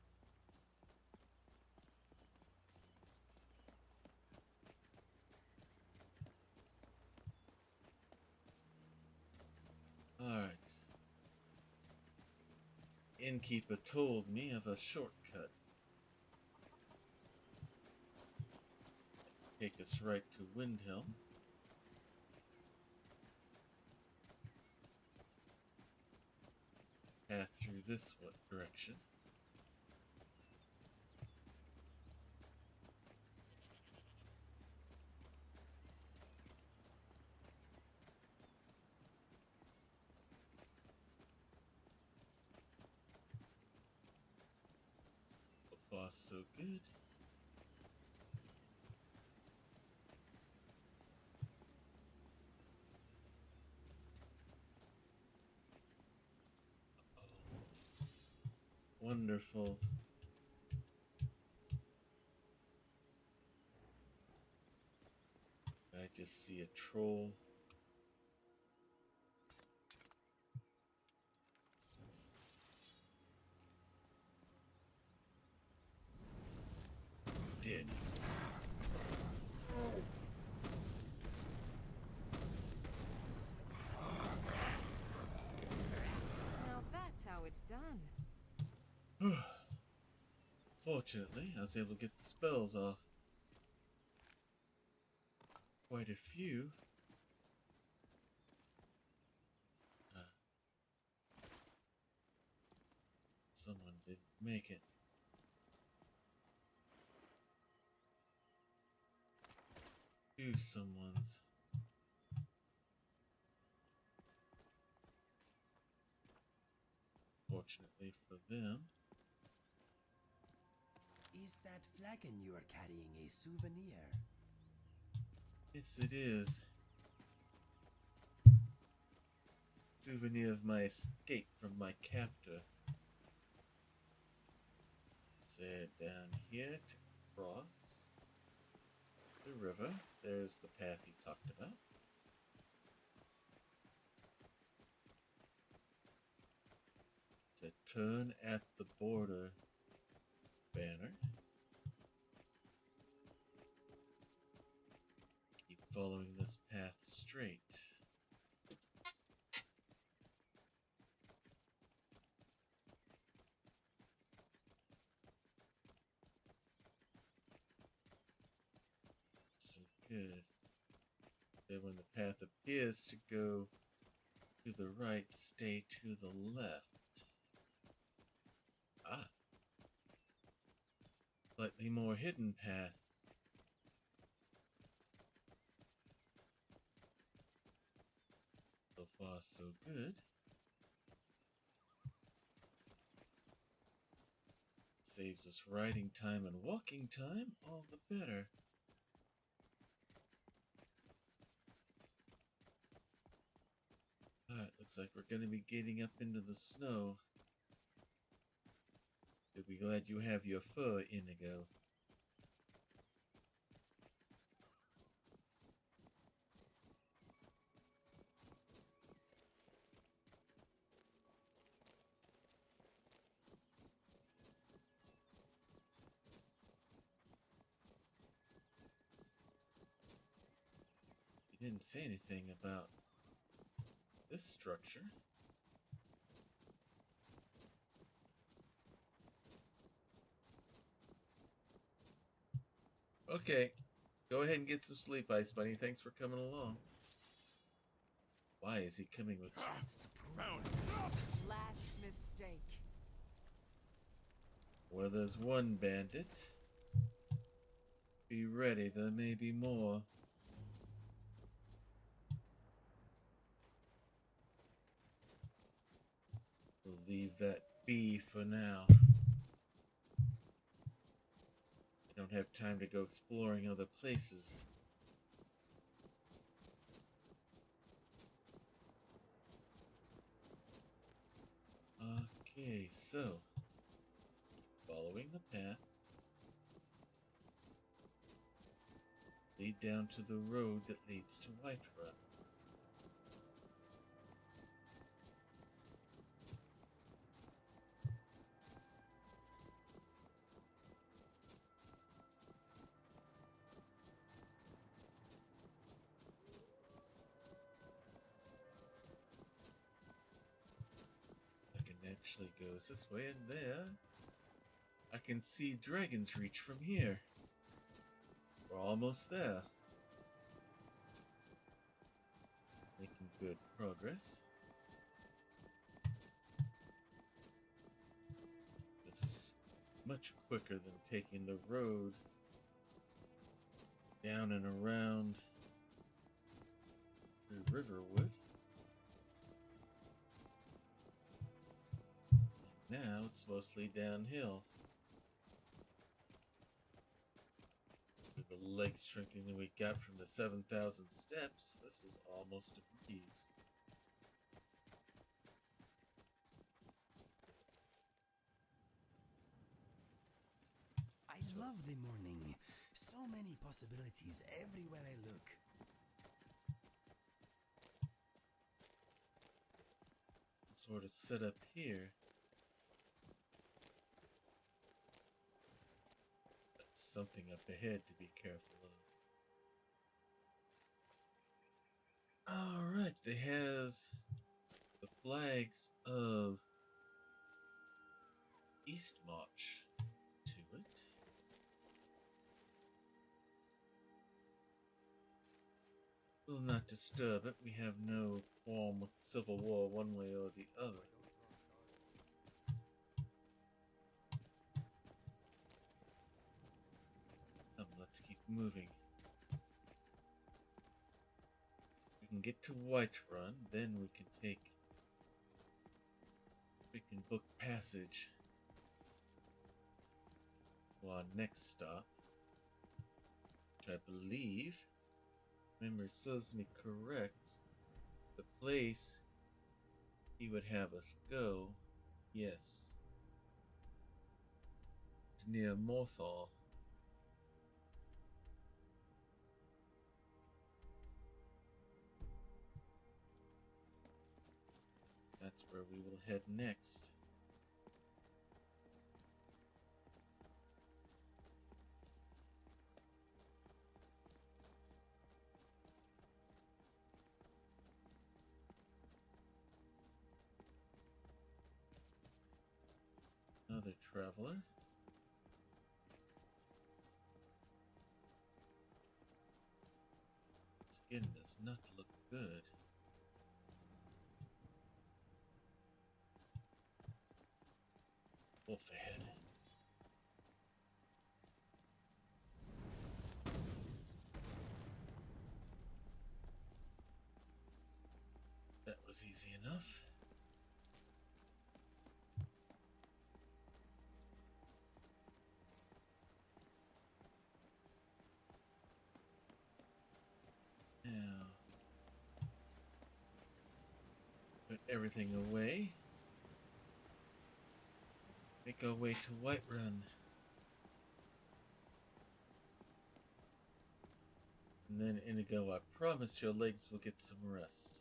Alright. Innkeeper told me of a shortcut. Take us right to Windhelm. Path through this direction. far, so good. Wonderful. I just see a troll. Dead. Now that's how it's done. Fortunately, I was able to get the spells off. Quite a few. Someone didn't make it. Two someones. Fortunately for them. Is that flagon you are carrying a souvenir? Yes, it is. Souvenir of my escape from my captor. Said down here to cross the river. There's the path he talked about. Said turn at the border banner. Keep following this path straight. So good. Then when the path appears to go to the right, stay to the left. Ah. Slightly more hidden path. So far, so good. Saves us riding time and walking time, all the better. Alright, looks like we're going to be getting up into the snow. You'll be glad you have your fur, Inigo. You didn't say anything about this structure. Okay, go ahead and get some sleep, Ice Bunny. Thanks for coming along. Why is he coming with Last mistake. Where there's one bandit, be ready, there may be more. We'll leave that be for now. I don't have time to go exploring other places. Okay, so following the path, lead down to the road that leads to Whiterun. Actually goes this way, and there I can see Dragon's Reach from here. We're almost there. Making good progress. This is much quicker than taking the road down and around through Riverwood. Now it's mostly downhill. leg strengthening we got from the 7,000 steps, this is almost a breeze. I love the morning. So many possibilities everywhere I look. Sort of set up here. That's something up ahead to be careful of. Alright, it has the flags of Eastmarch to it. Will not disturb it. We have no qualm with civil war one way or the other. Let's keep moving. We can get to Whiterun, then we can book passage to our next stop, which I believe, memory serves me correct, the place he would have us go, yes, it's near Morthal. That's where we will head next. Another traveler. Skin does not look good. Wolf ahead. That was easy enough. Now, put everything away. Make our way to Whiterun. And then Inigo, I promise your legs will get some rest.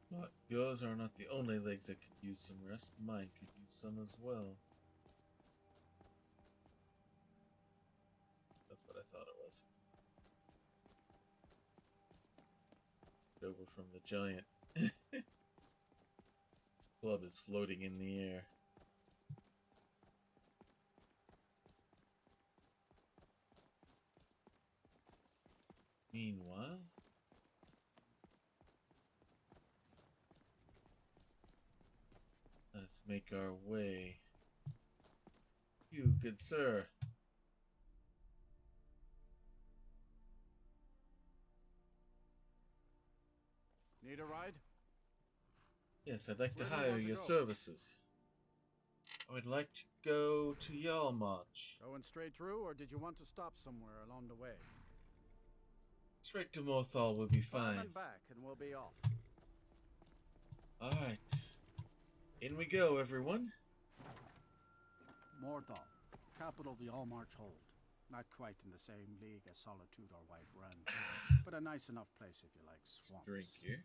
But yours are not the only legs that could use some rest. Mine could use some as well. That's what I thought it was. Over from the giant. This club is floating in the air. Meanwhile, let's make our way. You, good sir. Need a ride? Yes, I'd like to Where do you hire want to your go? services. I would like to go to Yarmarch. Going straight through, or did you want to stop somewhere along the way? Straight to Morthal will be fine. And back, and we'll be off. Alright. In we go, everyone. Morthal, capital of the Allmarch Hold. Not quite in the same league as Solitude or Whiterun, but a nice enough place if you like swamps. Drink here.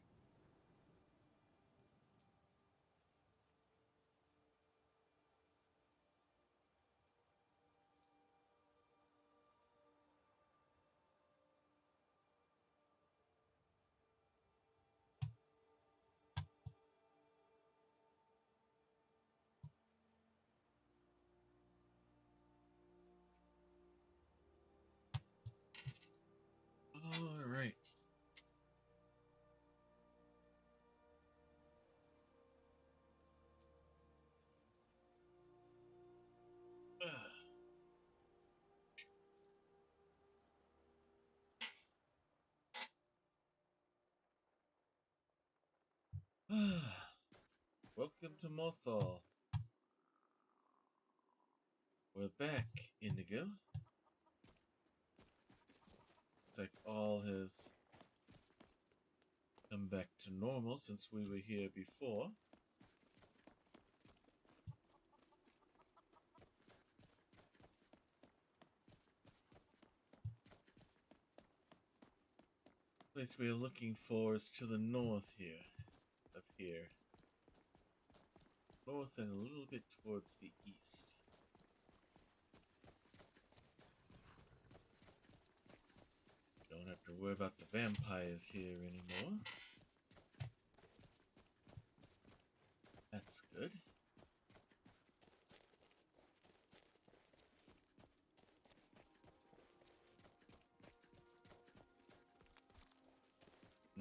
All right. Welcome to Mothall. We're back, Inigo. Looks like all has come back to normal since we were here before. The place we are looking for is to the north here. Up here. North and a little bit towards the east. Don't have to worry about the vampires here anymore. That's good.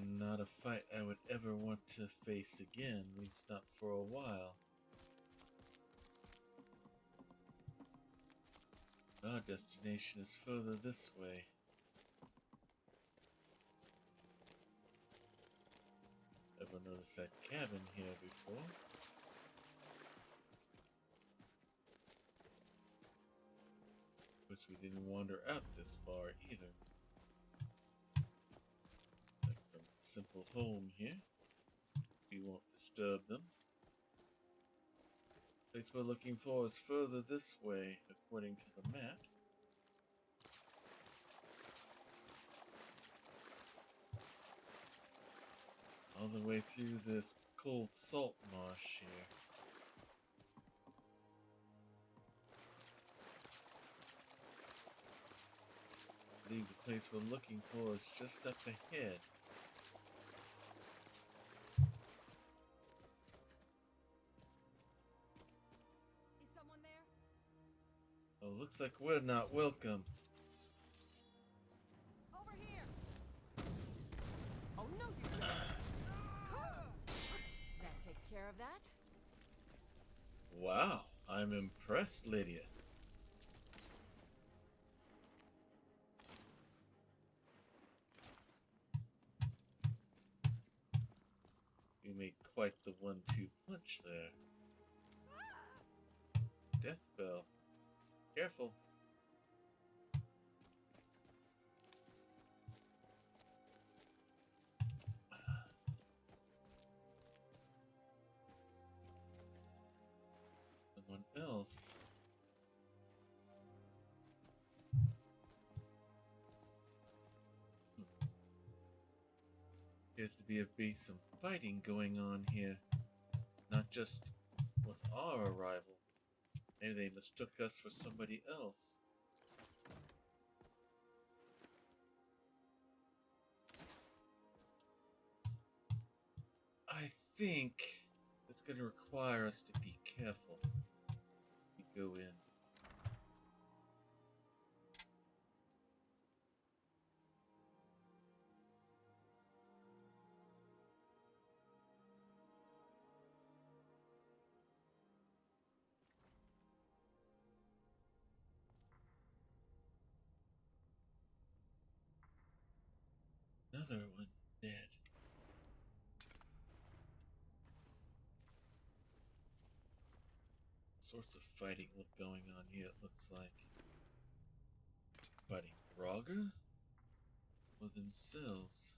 Not a fight I would ever want to face again, at least not for a while. Our destination is further this way. Ever noticed that cabin here before? Which we didn't wander out this far either. Like some simple home here. We won't disturb them. The place we're looking for is further this way, according to the map. All the way through this cold salt marsh here. I believe the place we're looking for is just up ahead. Is someone there? Oh, looks like we're not welcome. Over here! Oh no, you don't! That takes care of that. Wow, I'm impressed, Lydia. You made quite the 1-2 punch there. Death bell. Careful. Someone else. Appears to be some fighting going on here. Not just with our arrival. Maybe they mistook us for somebody else. I think it's going to require us to be careful. We go in. Another one dead. Sorts of fighting going on here, it looks like. Fighting Braga? Or themselves?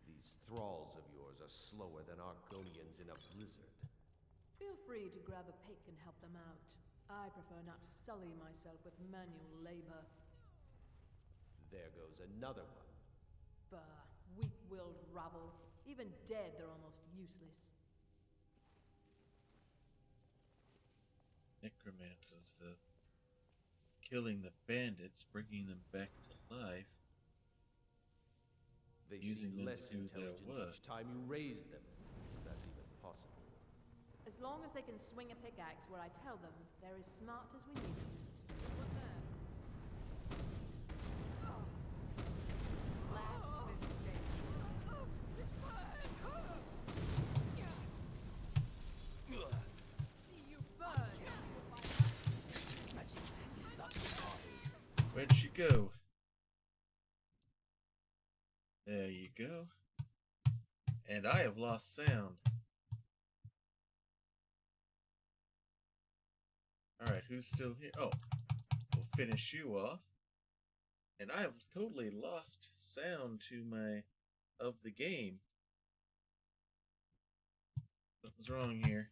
These thralls of yours are slower than Argonians in a blizzard. Feel free to grab a pick and help them out. I prefer not to sully myself with manual labor. There goes another one. Bah, weak-willed rabble. Even dead, they're almost useless. Necromancers, the killing the bandits, bringing them back to life, They using seem them less to do their intelligent work. each time you raise them, if that's even possible. As long as they can swing a pickaxe where I tell them, they're as smart as we need them. Someone there. Last mistake. See you burn! Magic is not the body. Where'd she go? There you go. And I have lost sound. Alright, who's still here? Oh, we'll finish you off. And I have totally lost sound to my... of the game. Something's wrong here.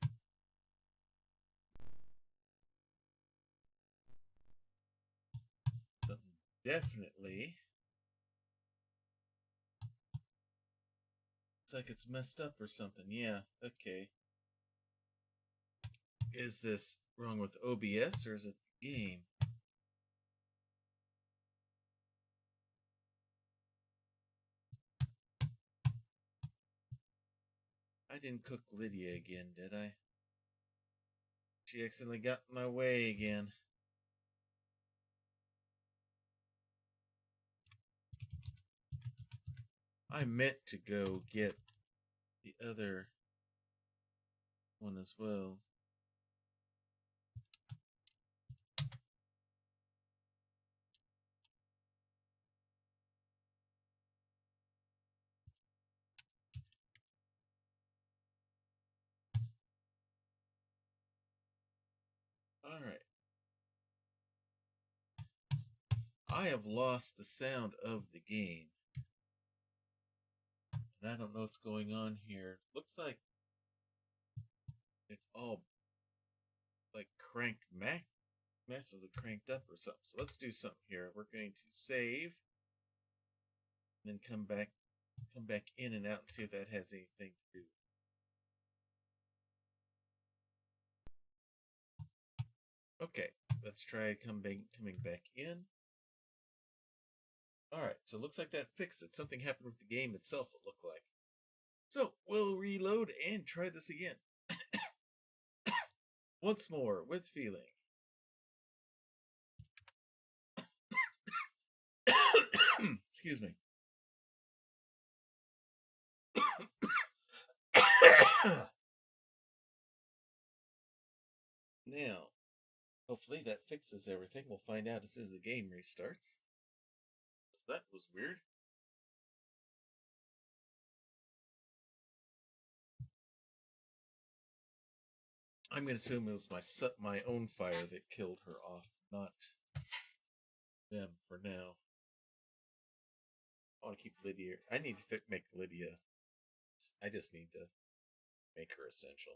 Something definitely... looks like it's messed up or something. Yeah, okay. Is this wrong with OBS or is it the game? I didn't cook Lydia again, did I? She accidentally got in my way again. I meant to go get the other one as well. Alright. I have lost the sound of the game. And I don't know what's going on here. Looks like it's all like cranked massively cranked up or something. So let's do something here. We're going to save. And then come back in and out and see if that has anything to do. Okay, let's try coming back in. Alright, so it looks like that fixed it. Something happened with the game itself, it looked like. So, we'll reload and try this again. Once more, with feeling. Excuse me. Now, hopefully that fixes everything. We'll find out as soon as the game restarts. That was weird. I'm going to assume it was my own fire that killed her off, not them for now. I want to keep Lydia. I need to make Lydia. I just need to make her essential.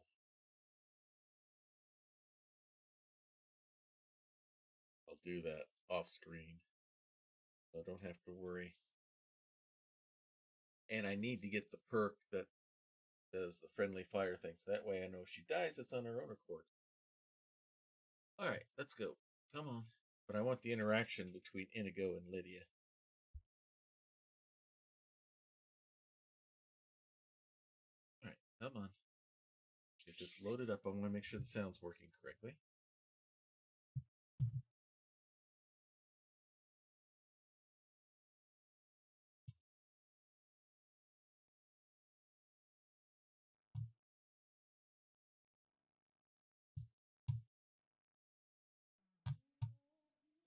I'll do that off screen, so I don't have to worry. And I need to get the perk that does the friendly fire thing, so that way I know if she dies, it's on her own accord. Alright, let's go. Come on. But I want the interaction between Inigo and Lydia. Alright, come on. Get this loaded up. I want to make sure the sound's working correctly.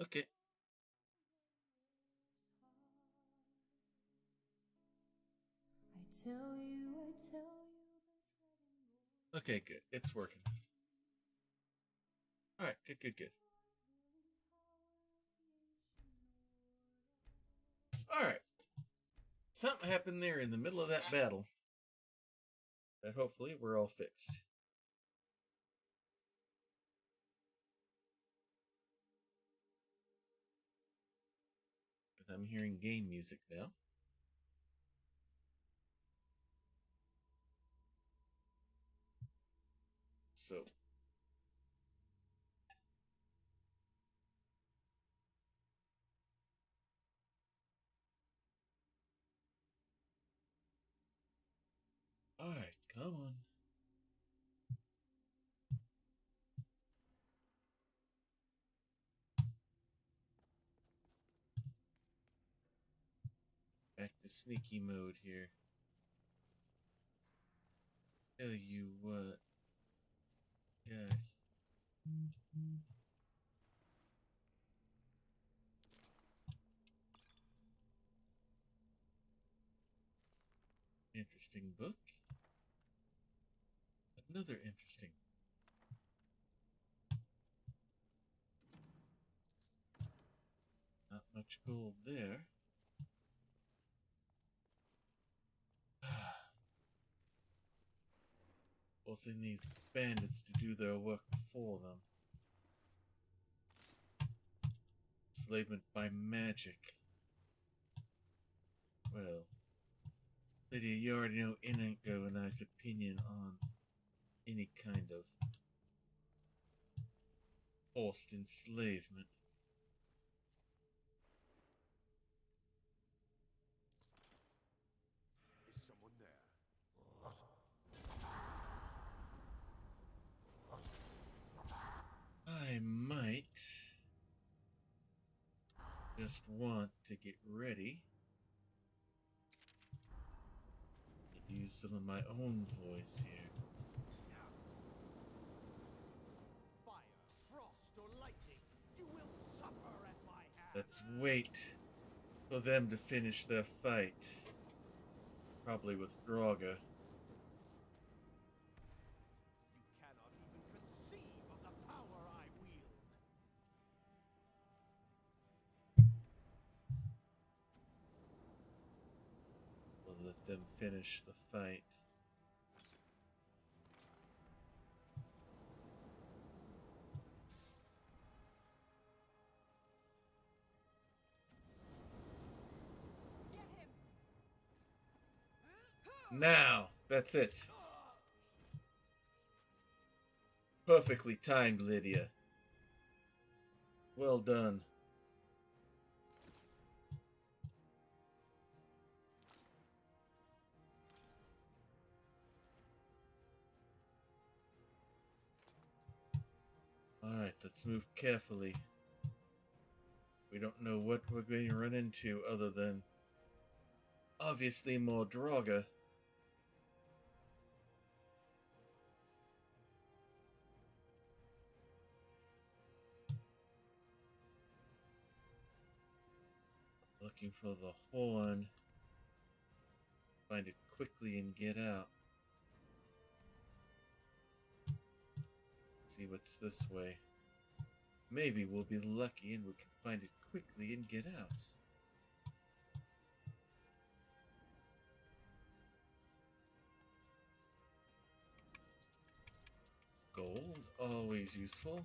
Okay. Okay, good. It's working. Alright, good. Alright. Something happened there in the middle of that battle. But hopefully we're all fixed. Because I'm hearing game music now. So. Alright, come on. Back to sneaky mode here. Tell you what. Yeah. interesting book. Another interesting. Not much gold there. Forcing these bandits to do their work for them. Enslavement by magic. Well, Lydia, you already know Inigo and I's opinion on any kind of forced enslavement. Is someone there? I might just want to get ready to use some of my own voice here. Fire, frost, or lightning, you will suffer at my hand. Let's wait for them to finish their fight. Probably with Draga. You cannot even conceive of the power I wield. We'll let them finish the fight. Now, that's it. Perfectly timed, Lydia. Well done. Alright, let's move carefully. We don't know what we're going to run into other than obviously more Draga. Looking for the horn. Find it quickly and get out. See what's this way. Maybe we'll be lucky and we can find it quickly and get out. Gold, always useful.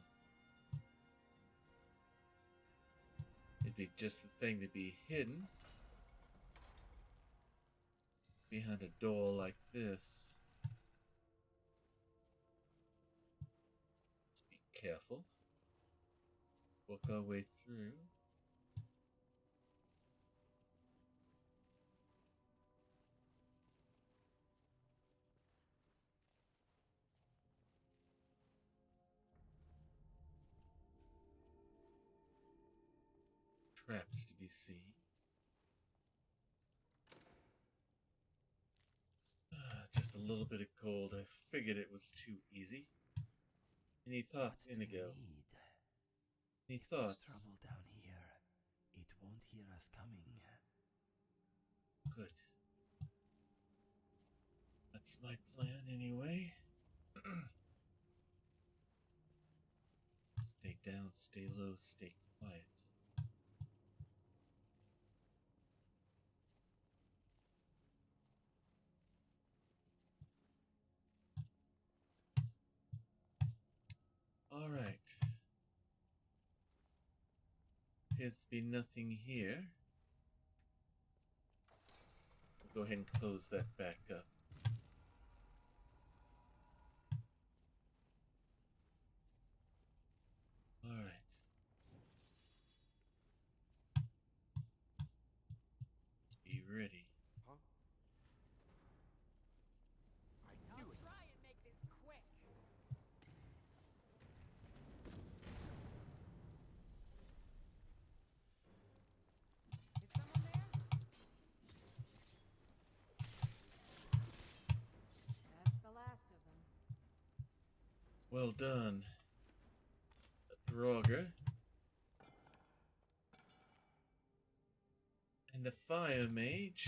It'd be just the thing to be hidden behind a door like this. Let's be careful. Work our way through. Traps to be seen. Just a little bit of gold. I figured it was too easy. Any thoughts, Inigo? Any thoughts? There's trouble down here. It won't hear us coming. Good. That's my plan anyway. Stay down, stay low, stay quiet. All right. Appears to be nothing here. We'll go ahead and close that back up. All right. Let's be ready. I knew it. Try and make this quick. Is someone there? That's the last of them. Well done, Draga. And a fire mage.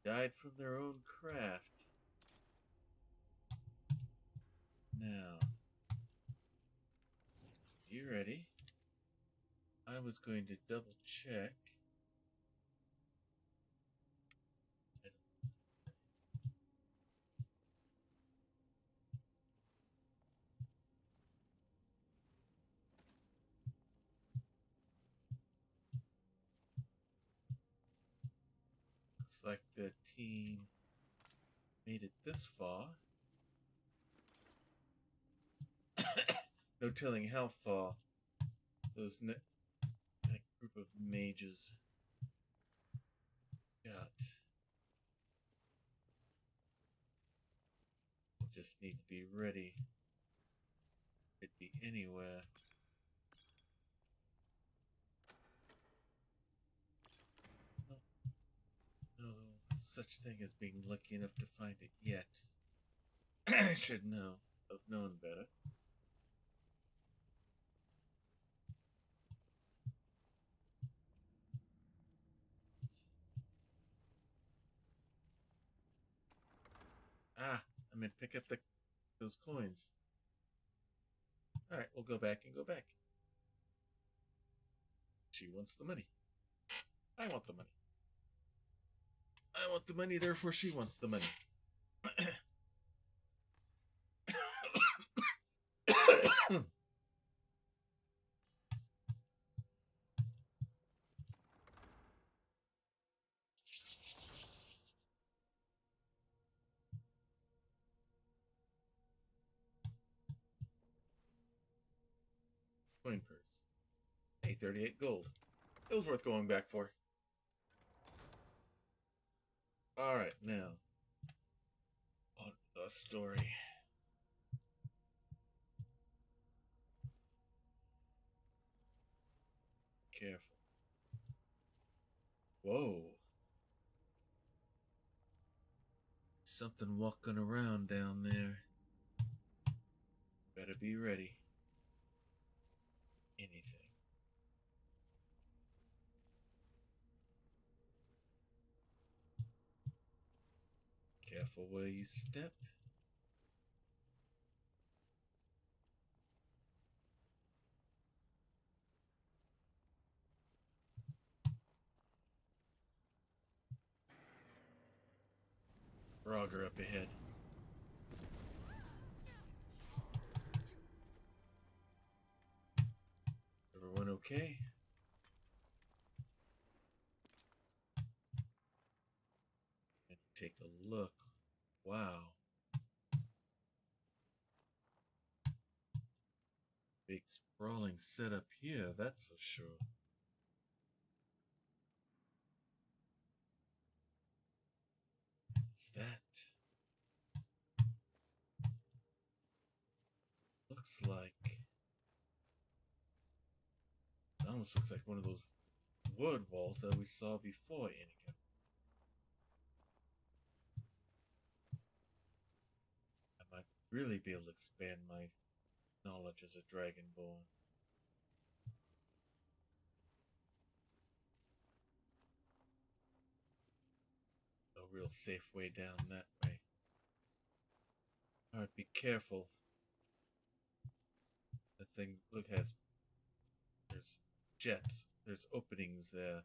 died from their own craft. Now, you ready? I was going to double check. Looks like the team made it this far. No telling how far that group of mages got. We'll just need to be ready. Could be anywhere. No such thing as being lucky enough to find it yet. I should have known better. Ah, I meant pick up those coins. Alright, we'll go back and go back. She wants the money. I want the money. I want the money, therefore she wants the money. Coin purse. Hey, 38 gold. It was worth going back for. Alright, now. On to the story. Careful. Whoa. Something walking around down there. Better be ready. Anything. Careful where you step. Frogger up ahead. Everyone okay? Take a look. Wow. Big sprawling setup here, that's for sure. What's that? Looks like... It almost looks like one of those wood walls that we saw before, Inigo. I might really be able to expand my knowledge as a Dragonborn. No real safe way down that way. Alright, be careful. That thing, look, there's jets. There's openings there.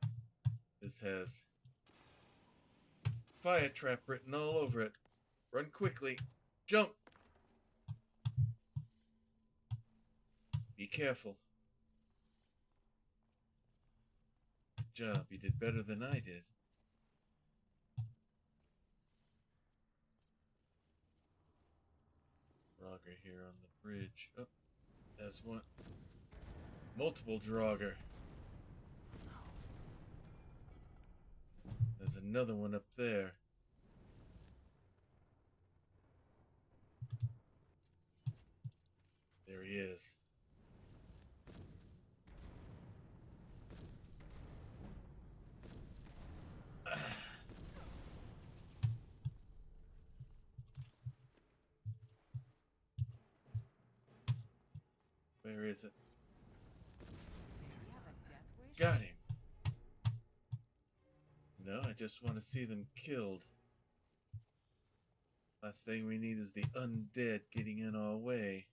This has fire trap written all over it. Run quickly. Jump! Be careful. Good job. You did better than I did. Draugr here on the bridge. Oh, there's one. Multiple Draugr. There's another one up there. There he is. Where is it? Got him. No, I just want to see them killed. Last thing we need is the undead getting in our way.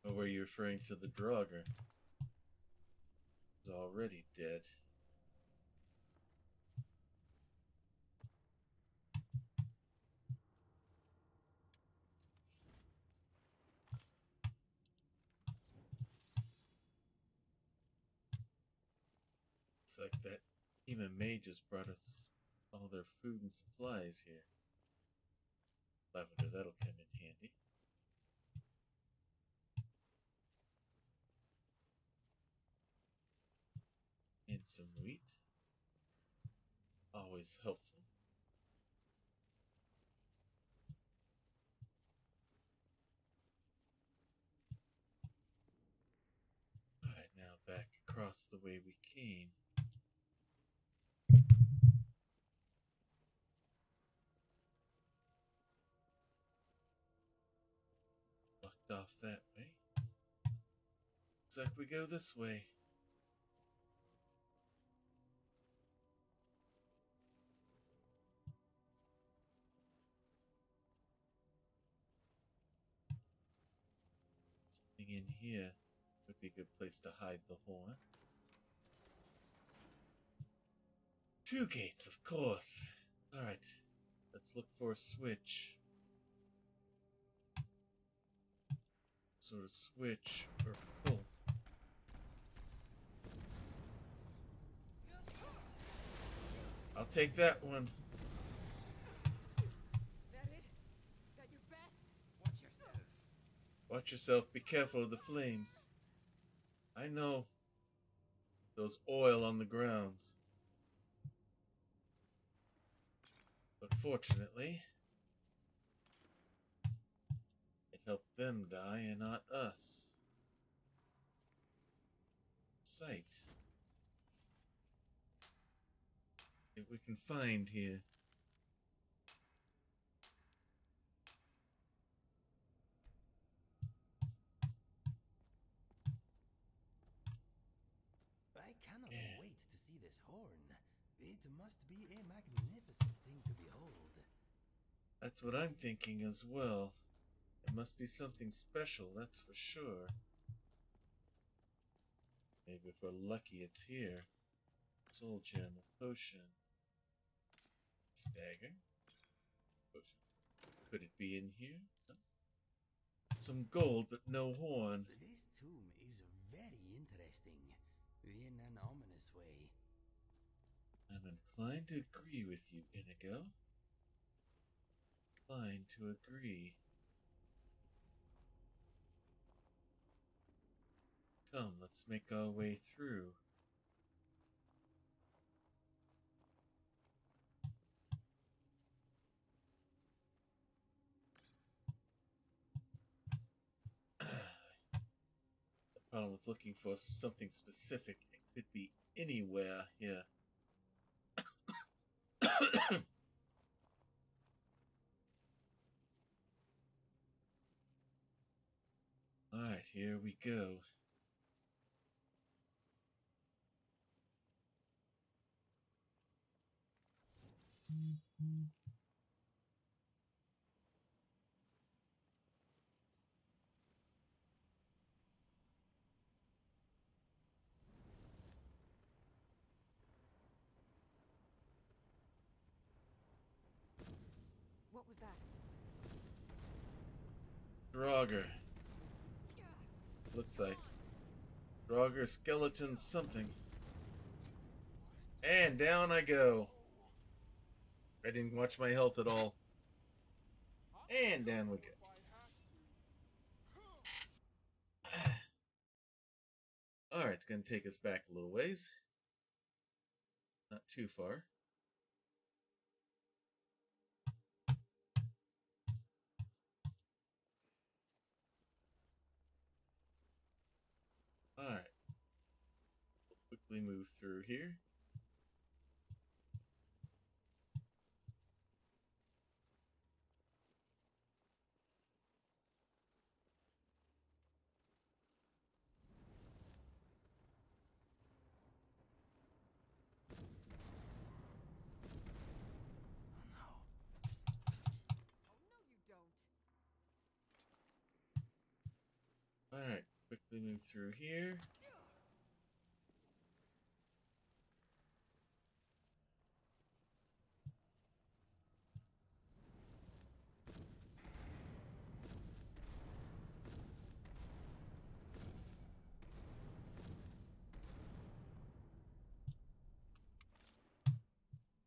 Or were you referring to the Draugr? He's already dead. Looks like that demon mage just brought us all their food and supplies here. Lavender, that'll come in handy. And some wheat. Always helpful. Alright, now back across the way we came. Locked off that way. Looks like we go this way. Something in here would be a good place to hide the horn. 2 gates, of course. Alright, let's look for a switch. Sort of switch or pull. I'll take that one. That it? Got your best? Watch yourself. Watch yourself. Be careful of the flames. I know. There's oil on the grounds. But fortunately, it helped them die and not us. Sight. If we can find here. I cannot wait to see this horn. It must be a magnificent thing to behold. That's what I'm thinking as well. It must be something special, that's for sure. Maybe if we're lucky it's here. Soul gem, a potion. Stagger. Potion. Could it be in here? No. Some gold, but no horn. This tomb is very interesting, in an ominous way. I'm inclined to agree with you, Inigo. Inclined to agree. Come, let's make our way through. The problem with looking for something specific, it could be anywhere here. Alright, here we go. What was that? Draugr. Looks like Draugr skeleton something. And down I go. I didn't watch my health at all. And down we go. Alright, it's going to take us back a little ways. Not too far. Alright. We'll quickly move through here. We move through here.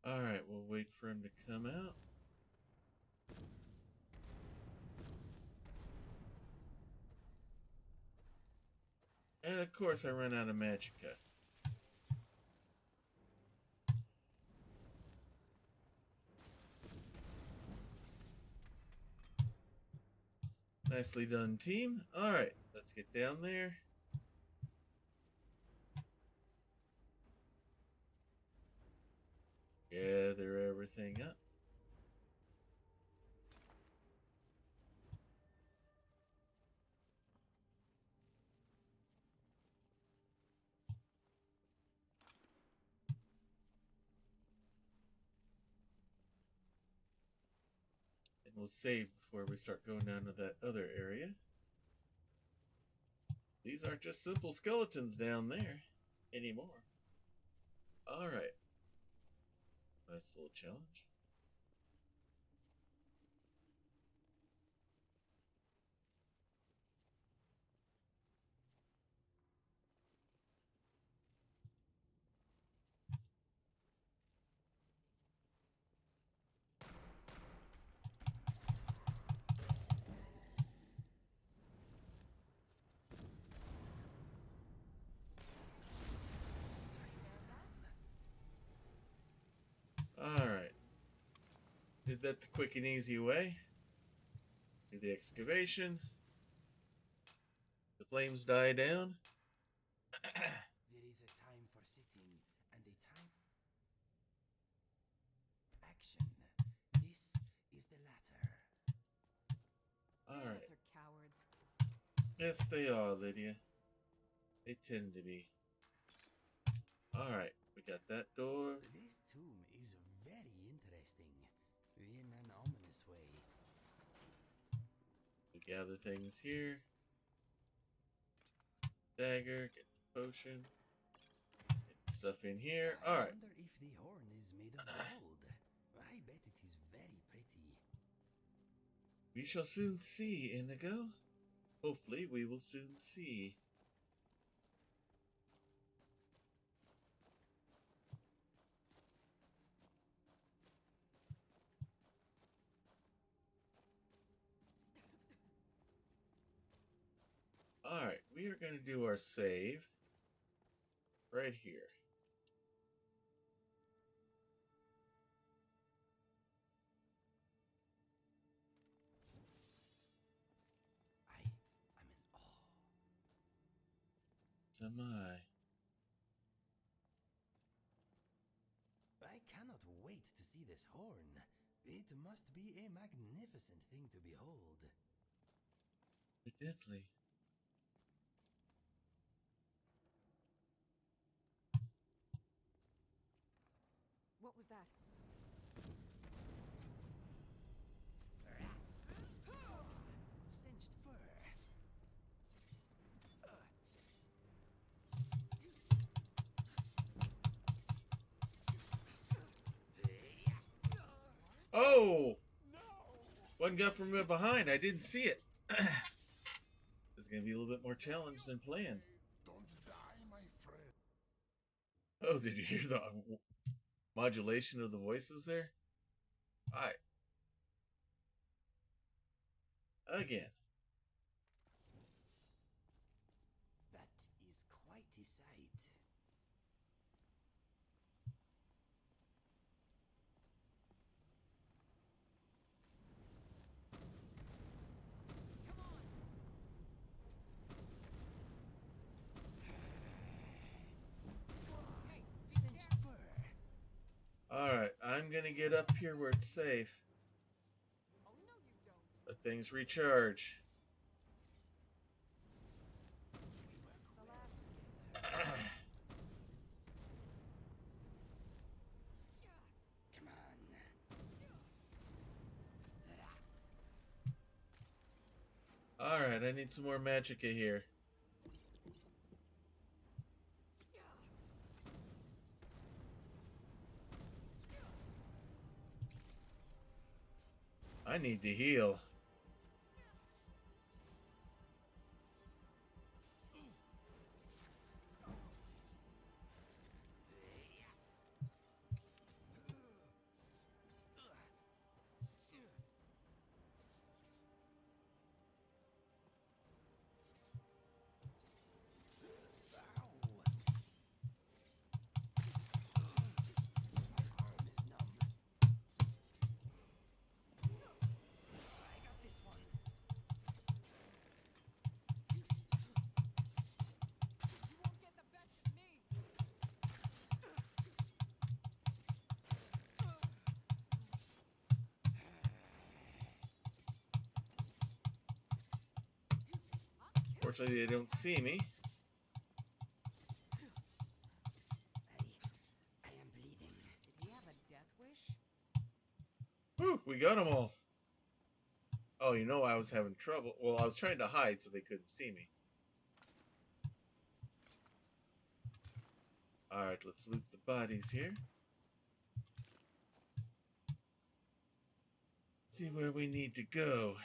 Alright, we'll wait for him to come out. And of course I run out of magicka. Nicely done, team. Alright, let's get down there. Gather everything up. And we'll save before we start going down to that other area. These aren't just simple skeletons down there anymore. Alright. Nice little challenge. Alright. Did that the quick and easy way. Do the excavation. The flames die down. There is a time for sitting and a time action. This is the latter. Alright. Are cowards. Yes, they are, Lydia. They tend to be. Alright, we got that door. This tomb is very interesting, in an ominous way. We gather things here. Dagger, get the potion. Get the stuff in here. Alright. I wonder if the horn is made of gold. I bet it is very pretty. We shall soon see, Inigo. Hopefully, we will soon see. Alright, we are going to do our save right here. I am in awe. So am I. I cannot wait to see this horn. It must be a magnificent thing to behold. Evidently. What was that? Singed fur. Oh! One got from behind. I didn't see it. It's going to be a little bit more challenged than planned. Don't die, my friend. Oh, did you hear the modulation of the voices there? Alright. Again. That is quite a sight. Singed fur. Alright, I'm going to get up here where it's safe. Oh no, you don't. Let things recharge. It's the last. Come on. Alright, I need some more magicka here. I need to heal. Fortunately, they don't see me. I am bleeding. Did he have a death wish? Whew, we got them all. Oh, you know, I was having trouble. Well, I was trying to hide so they couldn't see me. Alright, let's loot the bodies here. See where we need to go.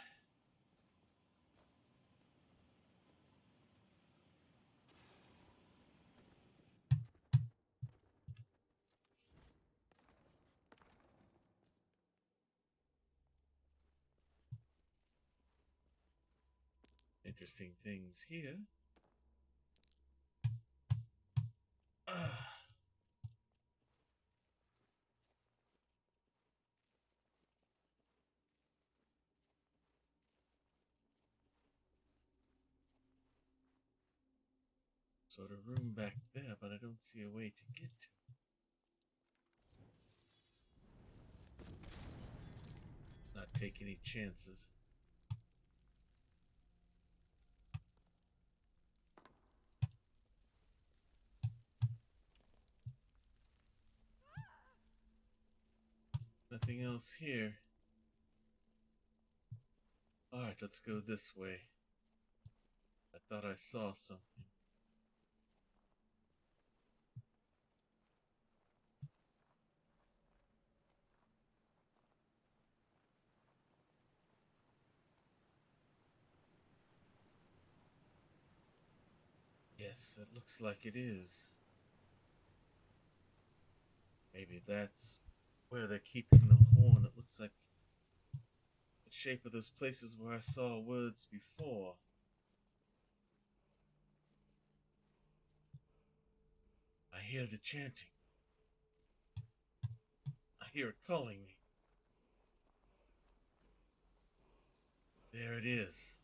Interesting things here. Sort of room back there, but I don't see a way to get to it. Not take any chances. Nothing else here. Alright, let's go this way. I thought I saw something. Yes, it looks like it is. Maybe that's where they're keeping the horn. It looks like the shape of those places where I saw woods before. I hear the chanting. I hear it calling me. There it is.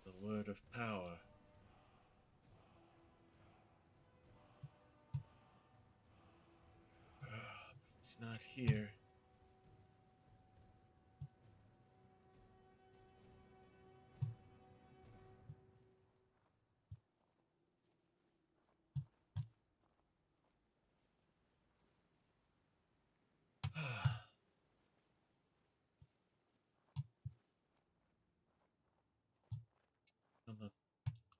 The word of power. It's not here.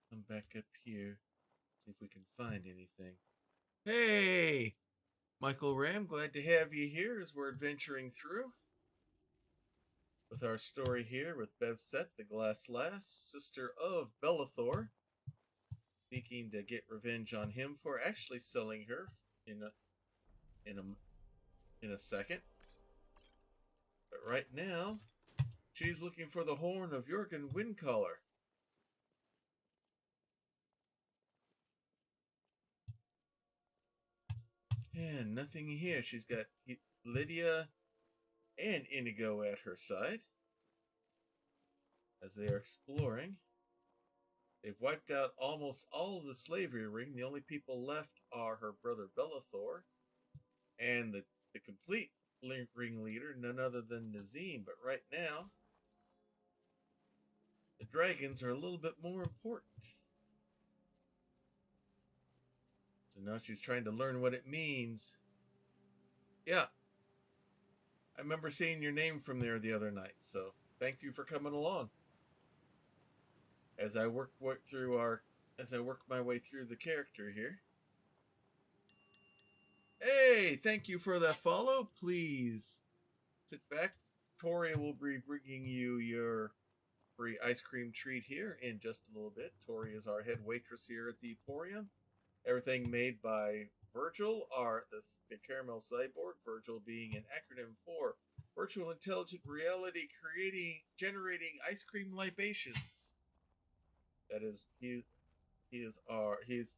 Come back up here. See if we can find anything. Hey! Michael Ram, glad to have you here as we're adventuring through with our story here with Bevsette, the Glass Lass, sister of Belethor, seeking to get revenge on him for actually selling her in a second. But right now, she's looking for the horn of Jurgen Windcaller. And nothing here. She's got Lydia and Inigo at her side as they are exploring. They've wiped out almost all of the slavery ring. The only people left are her brother Belethor and the complete ringleader, none other than Nazim. But right now, the dragons are a little bit more important. So now she's trying to learn what it means. Yeah. I remember seeing your name from there the other night, so thank you for coming along. As I work my way through the character here. Hey, thank you for that follow. Please sit back. Tori will be bringing you your free ice cream treat here in just a little bit. Tori is our head waitress here at the Emporium. Everything made by Virgil, the caramel cyborg, Virgil being an acronym for Virtual Intelligent Reality Generating Ice Cream Libations. That is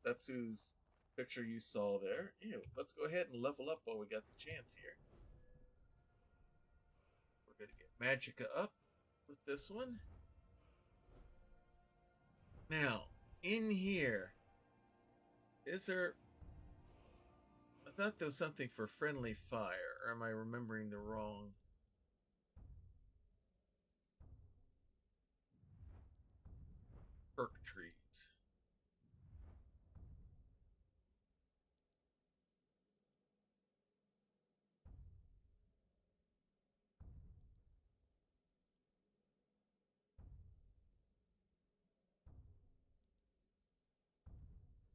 that's whose picture you saw there. Ew, let's go ahead and level up while we got the chance here. We're gonna get Magicka up with this one. Now, in here, is there... I thought there was something for friendly fire, or am I remembering the wrong... perk trees?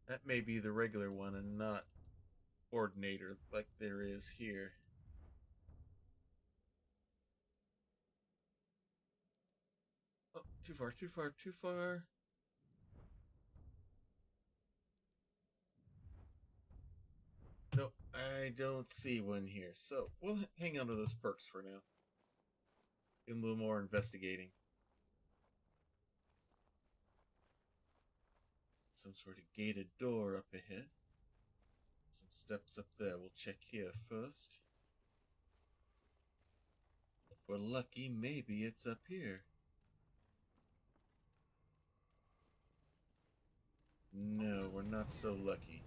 That may be the regular one and not coordinator like there is here. Oh, too far, too far, too far. Nope, I don't see one here. So we'll hang on to those perks for now. Do a little more investigating. Some sort of gated door up ahead. Some steps up there. We'll check here first. If we're lucky, maybe it's up here. No, we're not so lucky.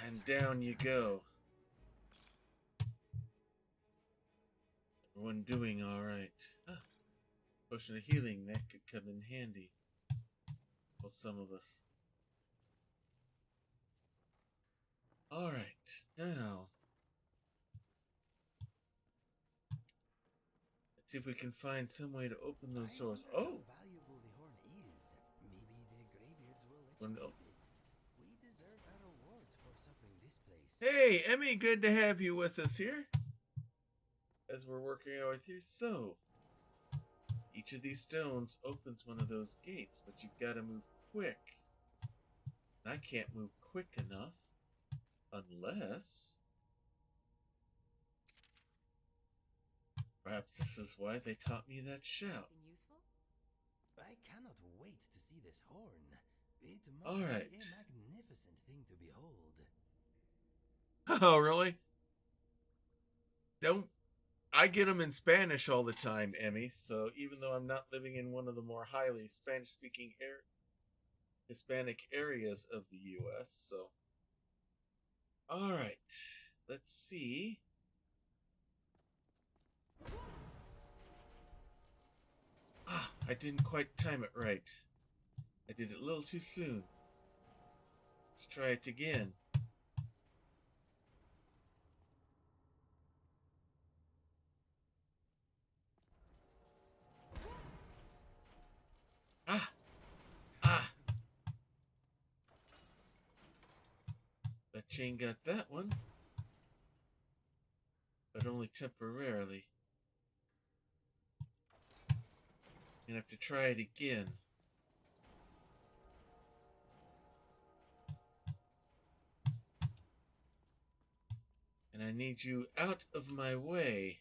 And down you go. Everyone doing alright. Potion of healing, that could come in handy. For some of us. Alright, now. Let's see if we can find some way to open those doors. Oh! How valuable the horn is. Maybe the Greybeards will let you keep it. We deserve a reward for suffering this place. Hey, Emmy, good to have you with us here. As we're working out with you. So, each of these stones opens one of those gates, but you've got to move quick. And I can't move quick enough unless... Perhaps this is why they taught me that shout. Useful? I cannot wait to see this horn. It must All right. be a magnificent thing to behold. Oh, really? Don't... I get them in Spanish all the time, Emmy, so even though I'm not living in one of the more highly Spanish-speaking Hispanic areas of the U.S., so... Alright, let's see. I didn't quite time it right. I did it a little too soon. Let's try it again. That chain got that one, but only temporarily. Gonna have to try it again. And I need you out of my way.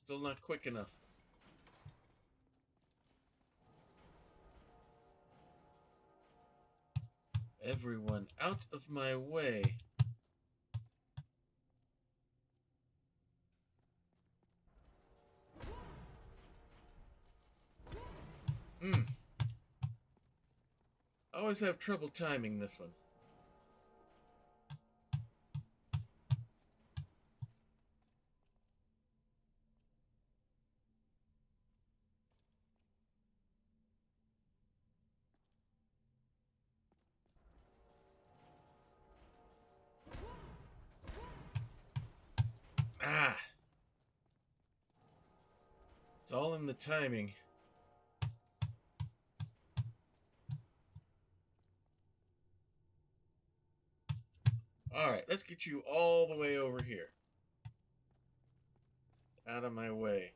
Still not quick enough. Everyone out of my way. I always have trouble timing this one. It's all in the timing. Alright, let's get you all the way over here. Out of my way.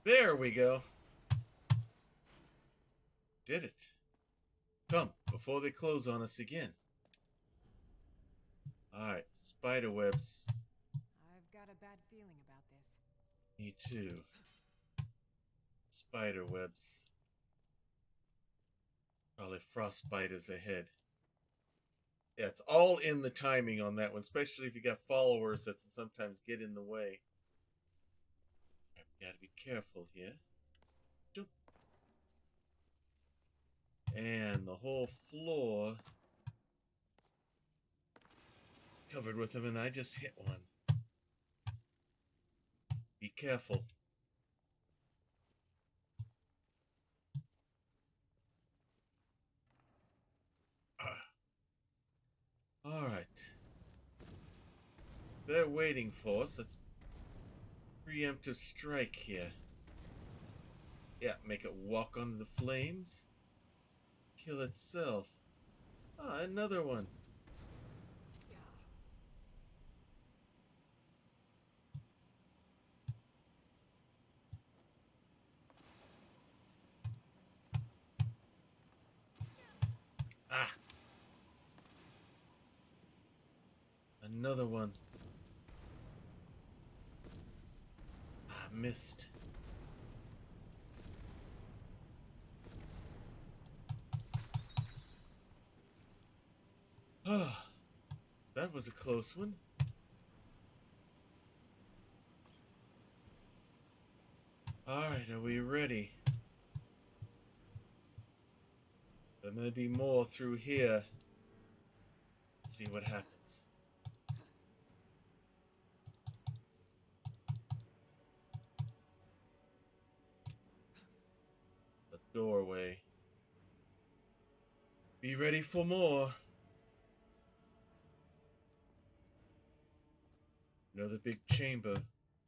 There we go. Did it. Come, before they close on us again. Alright, spider webs. I've got a bad feeling about this. Me too. Spider webs. Probably frostbite ahead. Yeah, it's all in the timing on that one, especially if you got followers that sometimes get in the way. Gotta be careful here. Jump. And the whole floor is covered with them, and I just hit one. Be careful. Alright. They're waiting for us. Let's preemptive strike here. Yeah, make it walk onto the flames. Kill itself. Ah, another one. Ah. Another one. Ah, missed. Ah, that was a close one. Alright, are we ready? There may be more through here. Let's see what happens. The doorway. Be ready for more. Another big chamber.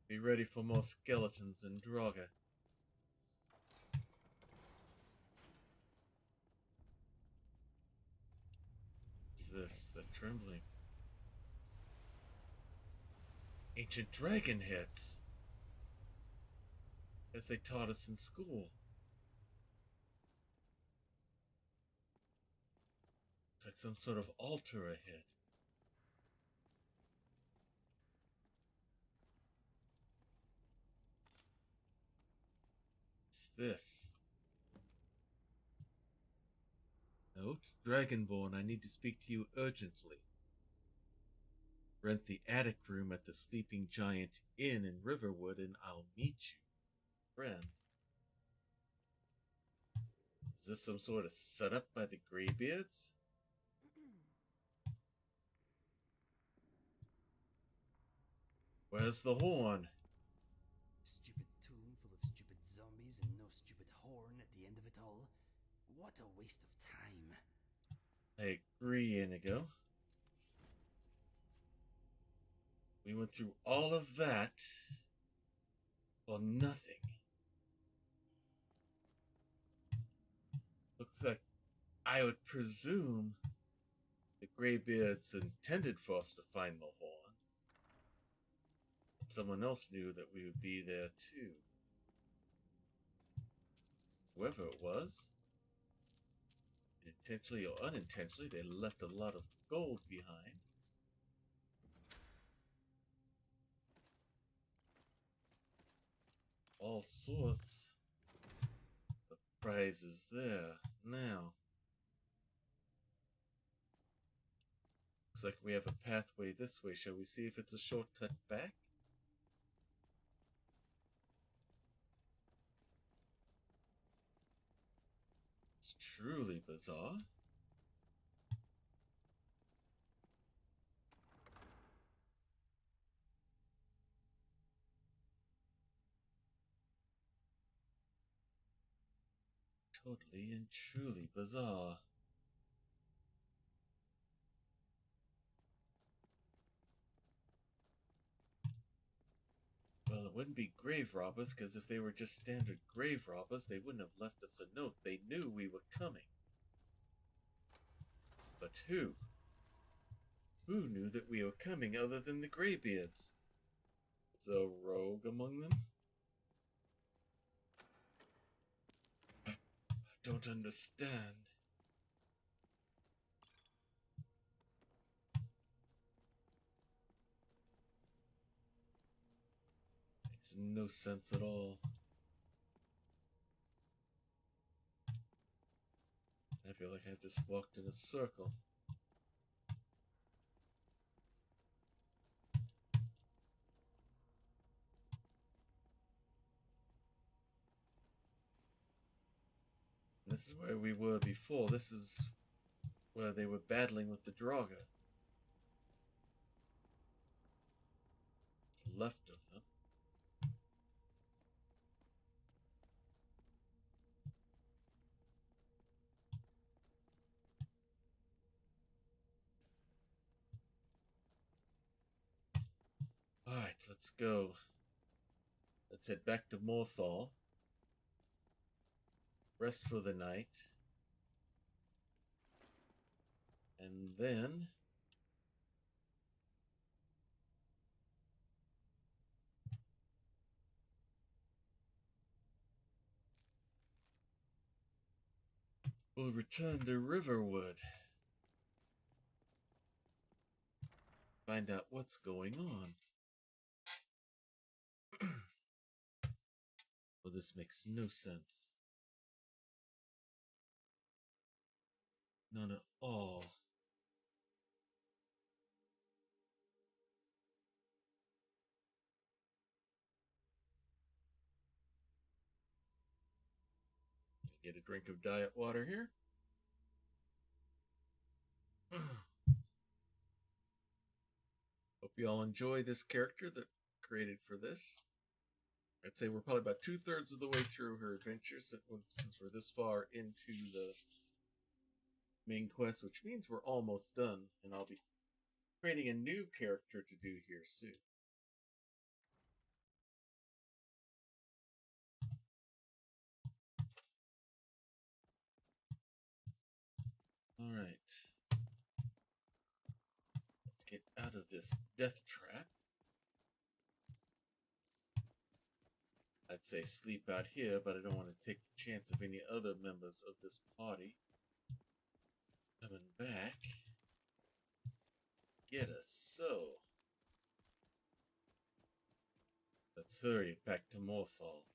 Be ready for more skeletons and Draga. What's this? The trembling. Ancient dragon heads. As they taught us in school. It's like some sort of altar ahead. This. Note, Dragonborn, I need to speak to you urgently. Rent the attic room at the Sleeping Giant Inn in Riverwood and I'll meet you, friend. Is this some sort of setup by the Greybeards? Where's the horn? Stupid tomb full of stupid zombies and no stupid horn at the end of it all. What a waste of time. I agree, Inigo. We went through all of that for nothing. Looks like I would presume the Greybeards intended for us to find the horn. But someone else knew that we would be there too. Whoever it was, intentionally or unintentionally, they left a lot of gold behind. All sorts of prizes there. Now, looks like we have a pathway this way. Shall we see if it's a shortcut back? It's truly bizarre. Totally and truly bizarre. wouldn't be grave robbers, because if they were just standard grave robbers, they wouldn't have left us a note. They knew we were coming. But who? Who knew that we were coming other than the Greybeards? Is a rogue among them? I don't understand. Makes no sense at all. I feel like I've just walked in a circle. This is where we were before. This is where they were battling with the Draga. What's left of them. Alright, let's go. Let's head back to Morthal. Rest for the night. And then we'll return to Riverwood. Find out what's going on. Well, this makes no sense. None at all. Get a drink of diet water here. Hope you all enjoy this character that created for this. I'd say we're probably about 2/3 of the way through her adventure since we're this far into the main quest, which means we're almost done, and I'll be creating a new character to do here soon. Alright. Let's get out of this death trap. I'd say sleep out here, but I don't want to take the chance of any other members of this party coming back. Get us so. Let's hurry back to Morthal.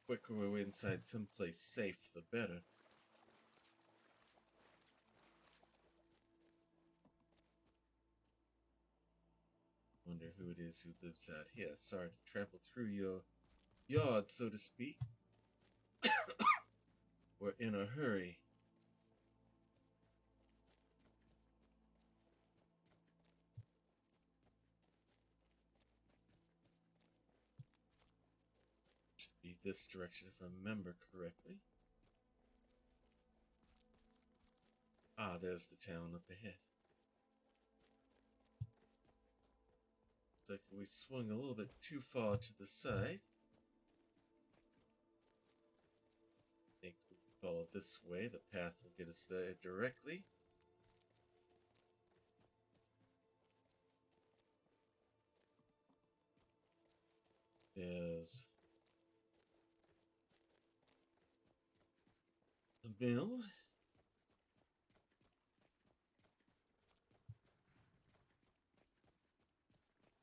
Quicker we're inside someplace safe, the better. Wonder who it is who lives out here. Sorry to trample through your yard, so to speak. We're in a hurry. Should be this direction if I remember correctly. Ah, there's the town up ahead. Looks like we swung a little bit too far to the side. I think we can follow this way. The path will get us there directly. There's the mill.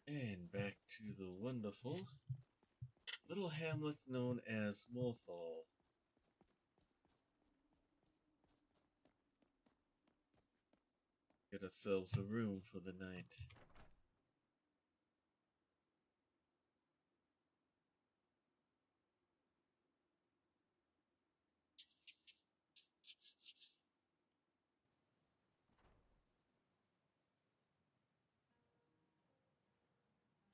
And back to the wonderful little hamlet known as Morthal. Get ourselves a room for the night.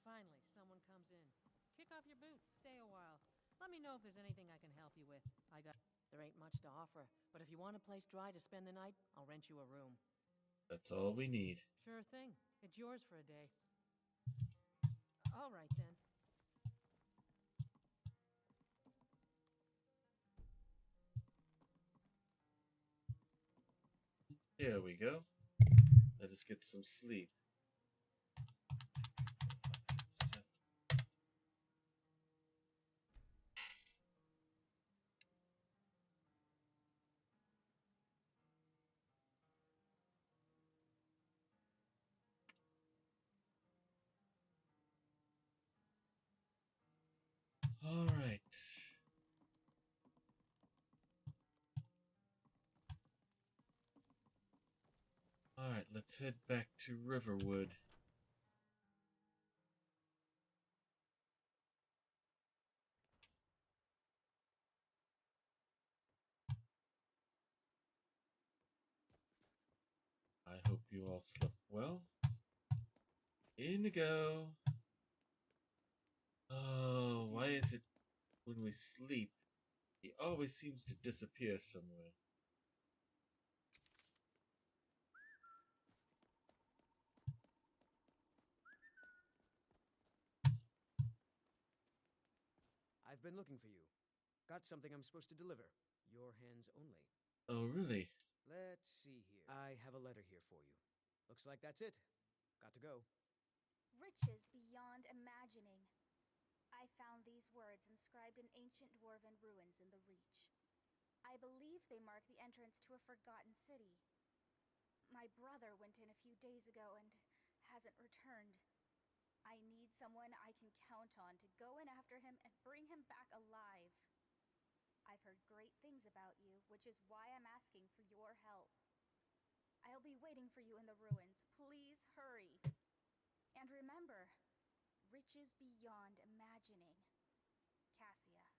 Finally, someone comes in. Kick off your boots, stay a while. Let me know if there's anything I can help you with. There ain't much to offer, but if you want a place dry to spend the night, I'll rent you a room. That's all we need. Sure thing. It's yours for a day. All right, then. There we go. Let us get some sleep. All right. All right, let's head back to Riverwood. I hope you all slept well. Inigo. Oh, why is it when we sleep, he always seems to disappear somewhere? I've been looking for you. Got something I'm supposed to deliver. Your hands only. Oh, really? Let's see here. I have a letter here for you. Looks like that's it. Got to go. Riches beyond imagining. I found these words inscribed in ancient dwarven ruins in the Reach. I believe they mark the entrance to a forgotten city. My brother went in a few days ago and hasn't returned. I need someone I can count on to go in after him and bring him back alive. I've heard great things about you, which is why I'm asking for your help. I'll be waiting for you in the ruins. Please hurry. And remember, riches beyond imagining. Cassia.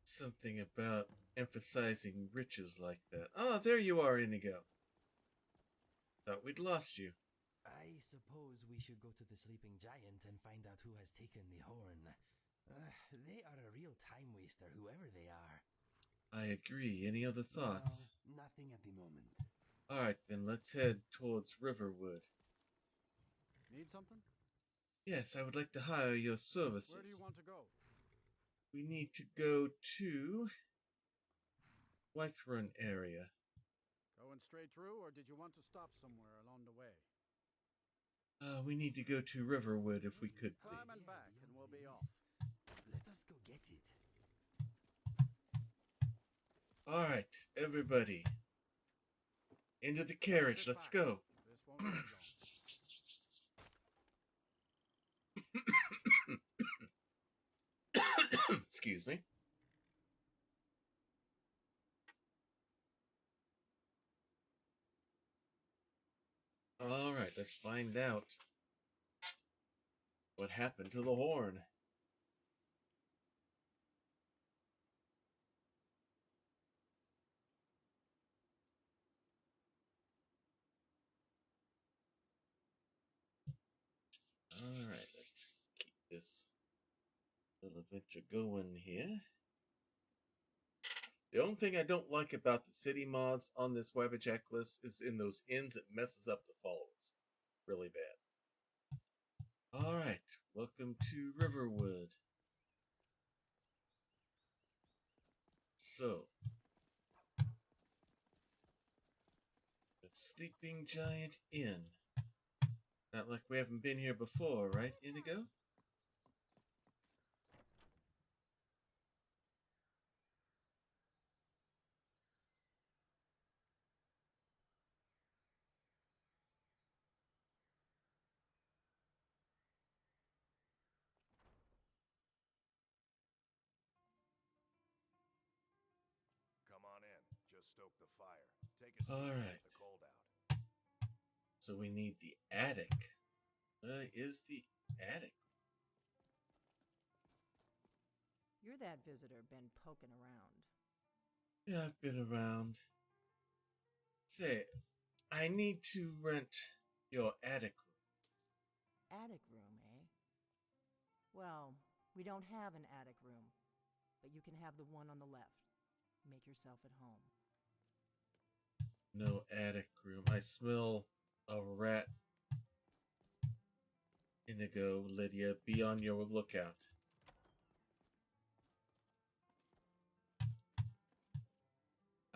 Something about emphasizing riches like that. Ah, there you are, Inigo. Thought we'd lost you. I suppose we should go to the sleeping giant and find out who has taken the horn. They are a real time waster, whoever they are. I agree. Any other thoughts? No, nothing at the moment. Alright, then let's head towards Riverwood. Need something? Yes, I would like to hire your services. Where do you want to go? We need to go to Whiterun area. Going straight through, or did you want to stop somewhere along the way? We need to go to Riverwood if we could, please. Climb and back, and we'll be off. Let us go get it. Alright, everybody. Into the carriage, let's go. This won't take long. Excuse me. Alright, let's find out what happened to the horn. Alright, let's keep this little adventure going here. The only thing I don't like about the city mods on this Webber checklist is in those inns, it messes up the followers really bad. Alright, welcome to Riverwood. So, the Sleeping Giant Inn. Not like we haven't been here before, right, Inigo? Come on in. Just stoke the fire. Take a seat All and right. get the cold out. So we need the attic. Is the attic? You're that visitor been poking around. Yeah, I've been around. Say, I need to rent your attic room. Attic room, eh? We don't have an attic room, but you can have the one on the left. Make yourself at home. No attic room. I smell a rat. Inigo, Lydia, be on your lookout.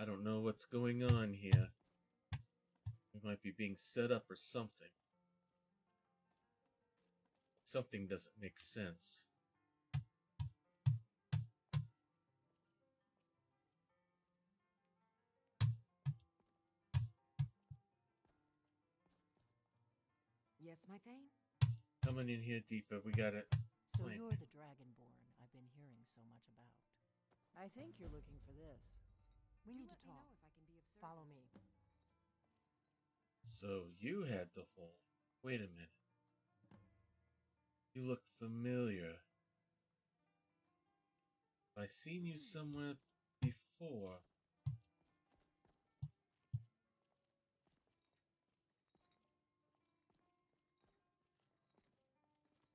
I don't know what's going on here. We might be being set up or something. Something doesn't make sense. Yes, my Thane? Coming in here deeper, we got it. So you're the Dragonborn I've been hearing so much about. I think you're looking for this. We need to talk. If I can be of service. Follow me. So you had the horn. Wait a minute. You look familiar. I've seen you somewhere before.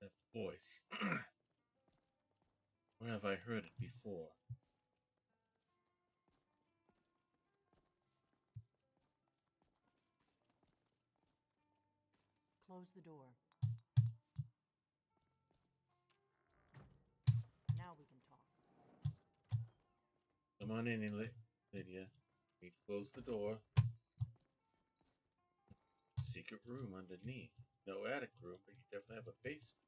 That voice. Where have I heard it before? Close the door. Now we can talk. Come on in, Lydia. We close the door. Secret room underneath. No attic room, but you definitely have a basement.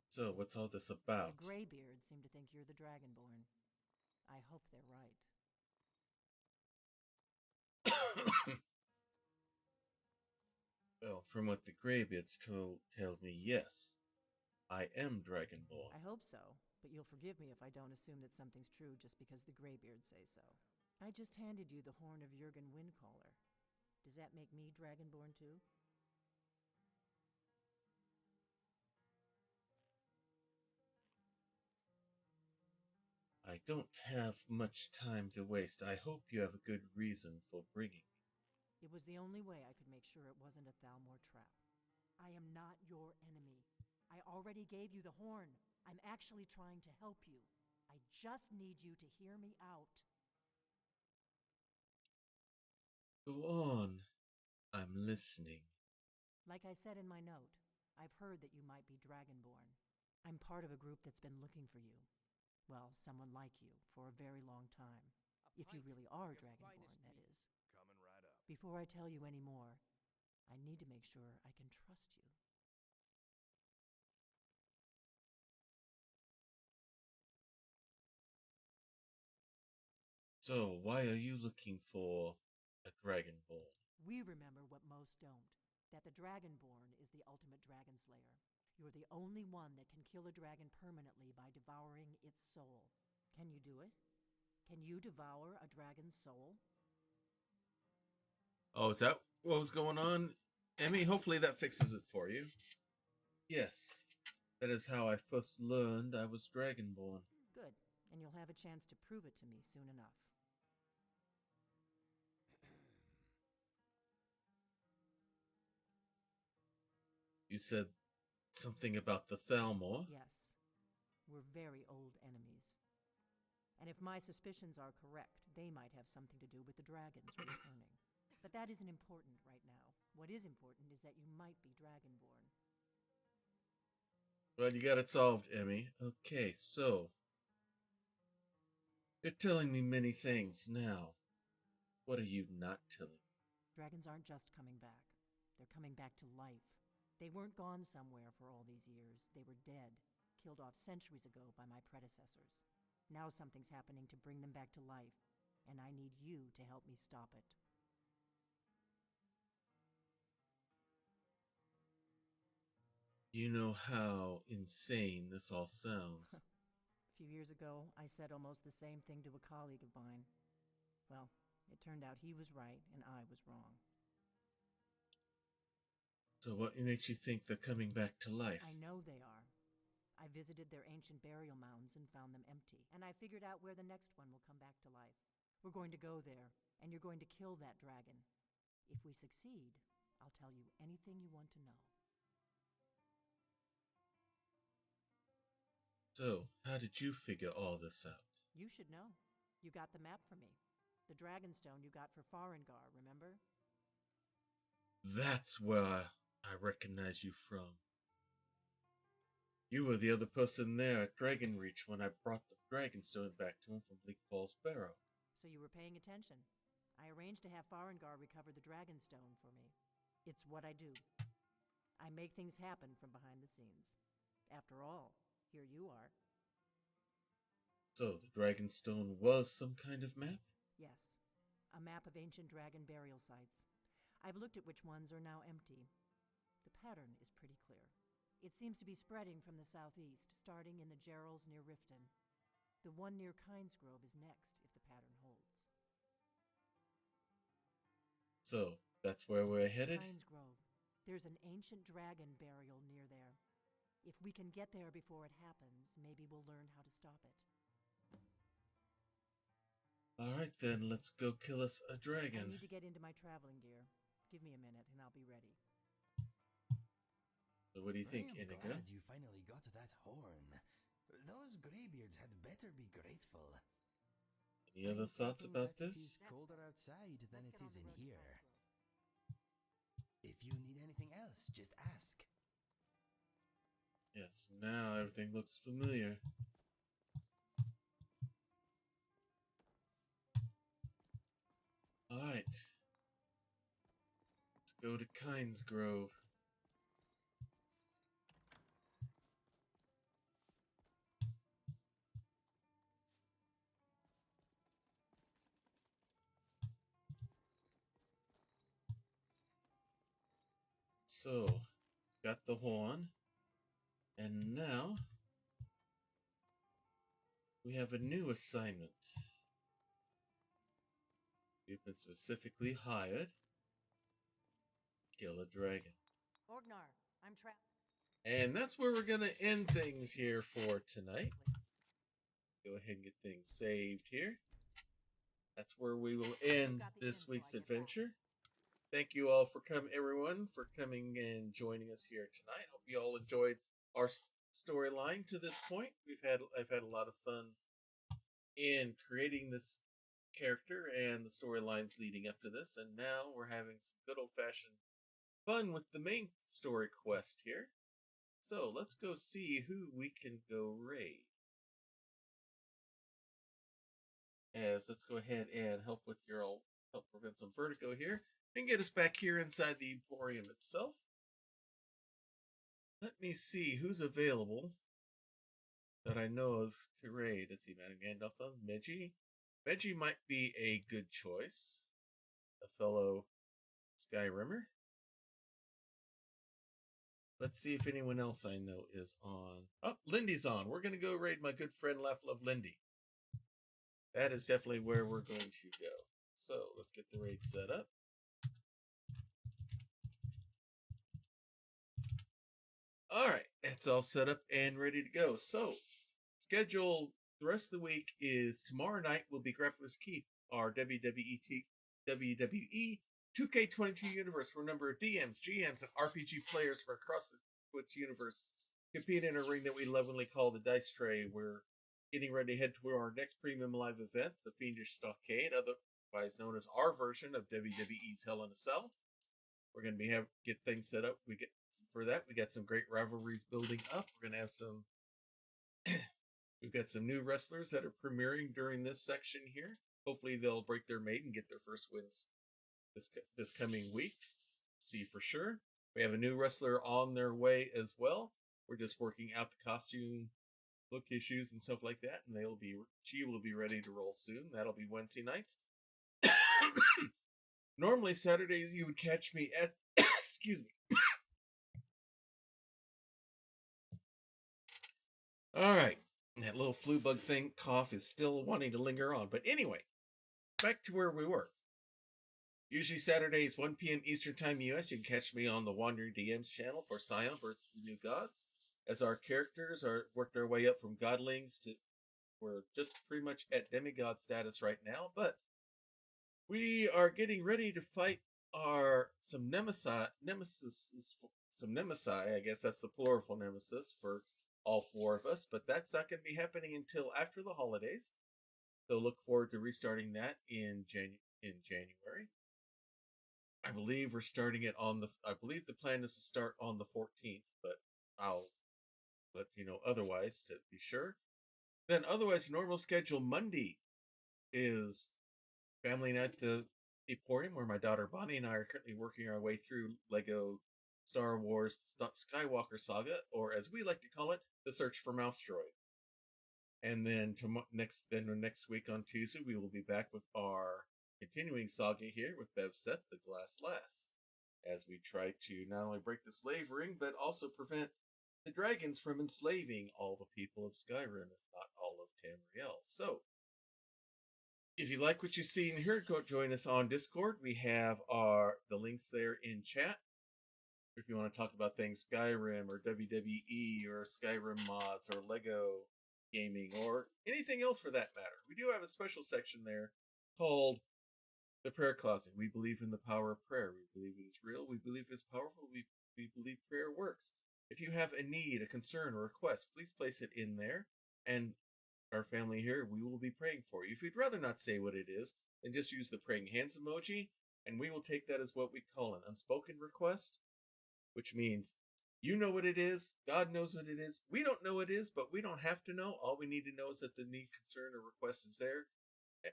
So, what's all this about? The Greybeards seem to think you're the Dragonborn. I hope they're right. Well, from what the Greybeards tell me, yes. I am Dragonborn. I hope so, but you'll forgive me if I don't assume that something's true just because the Greybeards say so. I just handed you the horn of Jurgen Windcaller. Does that make me Dragonborn too? I don't have much time to waste. I hope you have a good reason for bringing me. It was the only way I could make sure it wasn't a Thalmor trap. I am not your enemy. I already gave you the horn. I'm actually trying to help you. I just need you to hear me out. Go on. I'm listening. Like I said in my note, I've heard that you might be Dragonborn. I'm part of a group that's been looking for you. Well, someone like you, for a very long time. If you really are Dragonborn, that is. Coming right up. Before I tell you any more, I need to make sure I can trust you. So, why are you looking for a Dragonborn? We remember what most don't, that the Dragonborn is the ultimate dragon slayer. You're the only one that can kill a dragon permanently by devouring its soul. Can you do it? Can you devour a dragon's soul? Oh, is that what was going on? Emmy, hopefully that fixes it for you. Yes, that is how I first learned I was Dragonborn. Good, and you'll have a chance to prove it to me soon enough. You said something about the Thalmor? Yes. We're very old enemies. And if my suspicions are correct, they might have something to do with the dragons returning. But that isn't important right now. What is important is that you might be Dragonborn. Well, you got it solved, Emmy. Okay, so you're telling me many things now. What are you not telling me? Dragons aren't just coming back. They're coming back to life. They weren't gone somewhere for all these years. They were dead, killed off centuries ago by my predecessors. Now something's happening to bring them back to life, and I need you to help me stop it. You know how insane this all sounds. A few years ago, I said almost the same thing to a colleague of mine. Well, it turned out he was right and I was wrong. So what makes you think they're coming back to life? I know they are. I visited their ancient burial mounds and found them empty, and I figured out where the next one will come back to life. We're going to go there, and you're going to kill that dragon. If we succeed, I'll tell you anything you want to know. So, how did you figure all this out? You should know. You got the map for me. The Dragonstone you got for Farengar, remember? That's where I recognize you from. You were the other person there at Dragonreach when I brought the Dragonstone back to him from Bleak Falls Barrow. So you were paying attention. I arranged to have Farengar recover the Dragonstone for me. It's what I do. I make things happen from behind the scenes. After all, here you are. So, the Dragonstone was some kind of map? Yes. A map of ancient dragon burial sites. I've looked at which ones are now empty. The pattern is pretty clear. It seems to be spreading from the southeast, starting in the Gerals near Riften. The one near Kinesgrove is next, if the pattern holds. So, that's where we're headed? Kinesgrove. There's an ancient dragon burial near there. If we can get there before it happens, maybe we'll learn how to stop it. Alright then, let's go kill us a dragon. I need to get into my traveling gear. Give me a minute and I'll be ready. So what do you think, I am Inigo? glad you finally got that horn. Those Greybeards had better be grateful. Any other thoughts about It this? is colder outside than it is in here. If you need anything else, just ask. Yes, now everything looks familiar. Alright. Let's go to Kinesgrove. So, got the horn. And now, we have a new assignment. We've been specifically hired to kill a dragon. Orgnar, I'm trapped. And that's where we're going to end things here for tonight. Go ahead and get things saved here. That's where we will end this week's adventure. Thank you all for everyone for coming and joining us here tonight. Hope you all enjoyed our storyline to this point. I've had a lot of fun in creating this character and the storylines leading up to this, and now we're having some good old-fashioned fun with the main story quest here. So let's go see who we can go raid. Let's go ahead and help prevent some vertigo here and get us back here inside the Emporium itself. Let me see who's available that I know of to raid. Let's see, Madame Gandalf, Meji. Meji might be a good choice. A fellow Skyrimmer. Let's see if anyone else I know is on. Oh, Lindy's on. We're going to go raid my good friend Laugh Love Lindy. That is definitely where we're going to go. So let's get the raid set up. Alright, it's all set up and ready to go. So, schedule the rest of the week is tomorrow night will be Grappler's Keep, our WWE 2K22 universe, where a number of DMs, GMs, and RPG players from across the Twitch universe compete in a ring that we lovingly call the Dice Tray. We're getting ready to head to our next premium live event, the Fiendish Stockade, otherwise known as our version of WWE's Hell in a Cell. We're going to get things set up. We got some great rivalries building up. We're going to have some. We've got some new wrestlers that are premiering during this section here. Hopefully, they'll break their maid and get their first wins this coming week. See for sure. We have a new wrestler on their way as well. We're just working out the costume look issues and stuff like that, and she will be ready to roll soon. That'll be Wednesday nights. Normally Saturdays you would catch me at excuse me. All right, that little flu bug cough is still wanting to linger on, but anyway, back to where we were. Usually Saturdays 1 p.m. Eastern Time US. You can catch me on the Wandering DMs channel for Scion Birth of the New Gods, as our characters worked their way up from godlings to we're just pretty much at demigod status right now, but We are getting ready to fight some nemesis, I guess that's the plural nemesis for all four of us, but that's not going to be happening until after the holidays. So look forward to restarting that in January. I believe we're starting it I believe the plan is to start on the 14th, but I'll let you know otherwise to be sure. Then otherwise, normal schedule Monday is family night at the Emporium, where my daughter Bonnie and I are currently working our way through Lego Star Wars Skywalker Saga, or as we like to call it, The Search for Mouse Droid. And then next week on Tuesday, we will be back with our continuing saga here with Bevsette, the Glass Lass, as we try to not only break the slave ring, but also prevent the dragons from enslaving all the people of Skyrim, if not all of Tamriel. So, if you like what you see in here, go join us on Discord. We have the links there in chat. If you want to talk about things Skyrim or WWE or Skyrim mods or Lego gaming or anything else for that matter. We do have a special section there called the Prayer Closet. We believe in the power of prayer. We believe it is real. We believe it is powerful. We believe prayer works. If you have a need, a concern, or request, please place it in there. And our family here, we will be praying for you. If you'd rather not say what it is, then just use the praying hands emoji, and we will take that as what we call an unspoken request, which means you know what it is, God knows what it is, we don't know what it is, but we don't have to know. All we need to know is that the need, concern, or request is there.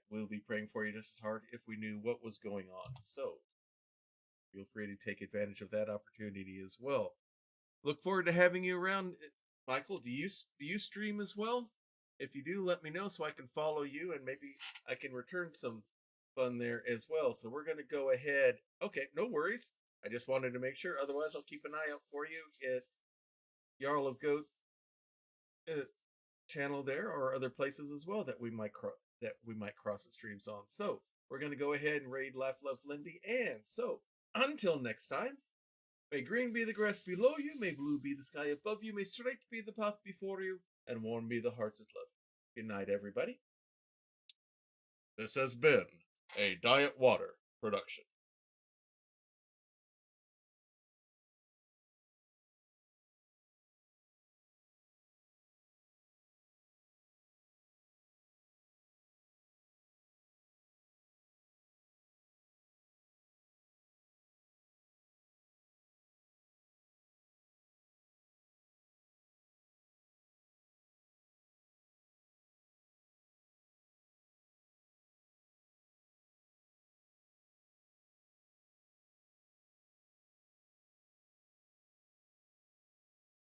We'll be praying for you just as hard if we knew what was going on. So, feel free to take advantage of that opportunity as well. Look forward to having you around. Michael, do you stream as well? If you do, let me know so I can follow you and maybe I can return some fun there as well. So we're going to go ahead. Okay, no worries. I just wanted to make sure. Otherwise, I'll keep an eye out for you at Jarl of Goat channel there, or other places as well that we might cross the streams on. So we're going to go ahead and raid Laugh Love Lindy. And so until next time, may green be the grass below you, may blue be the sky above you, may straight be the path before you, and warm be the hearts that love you. Good night, everybody. This has been a Diet Water production.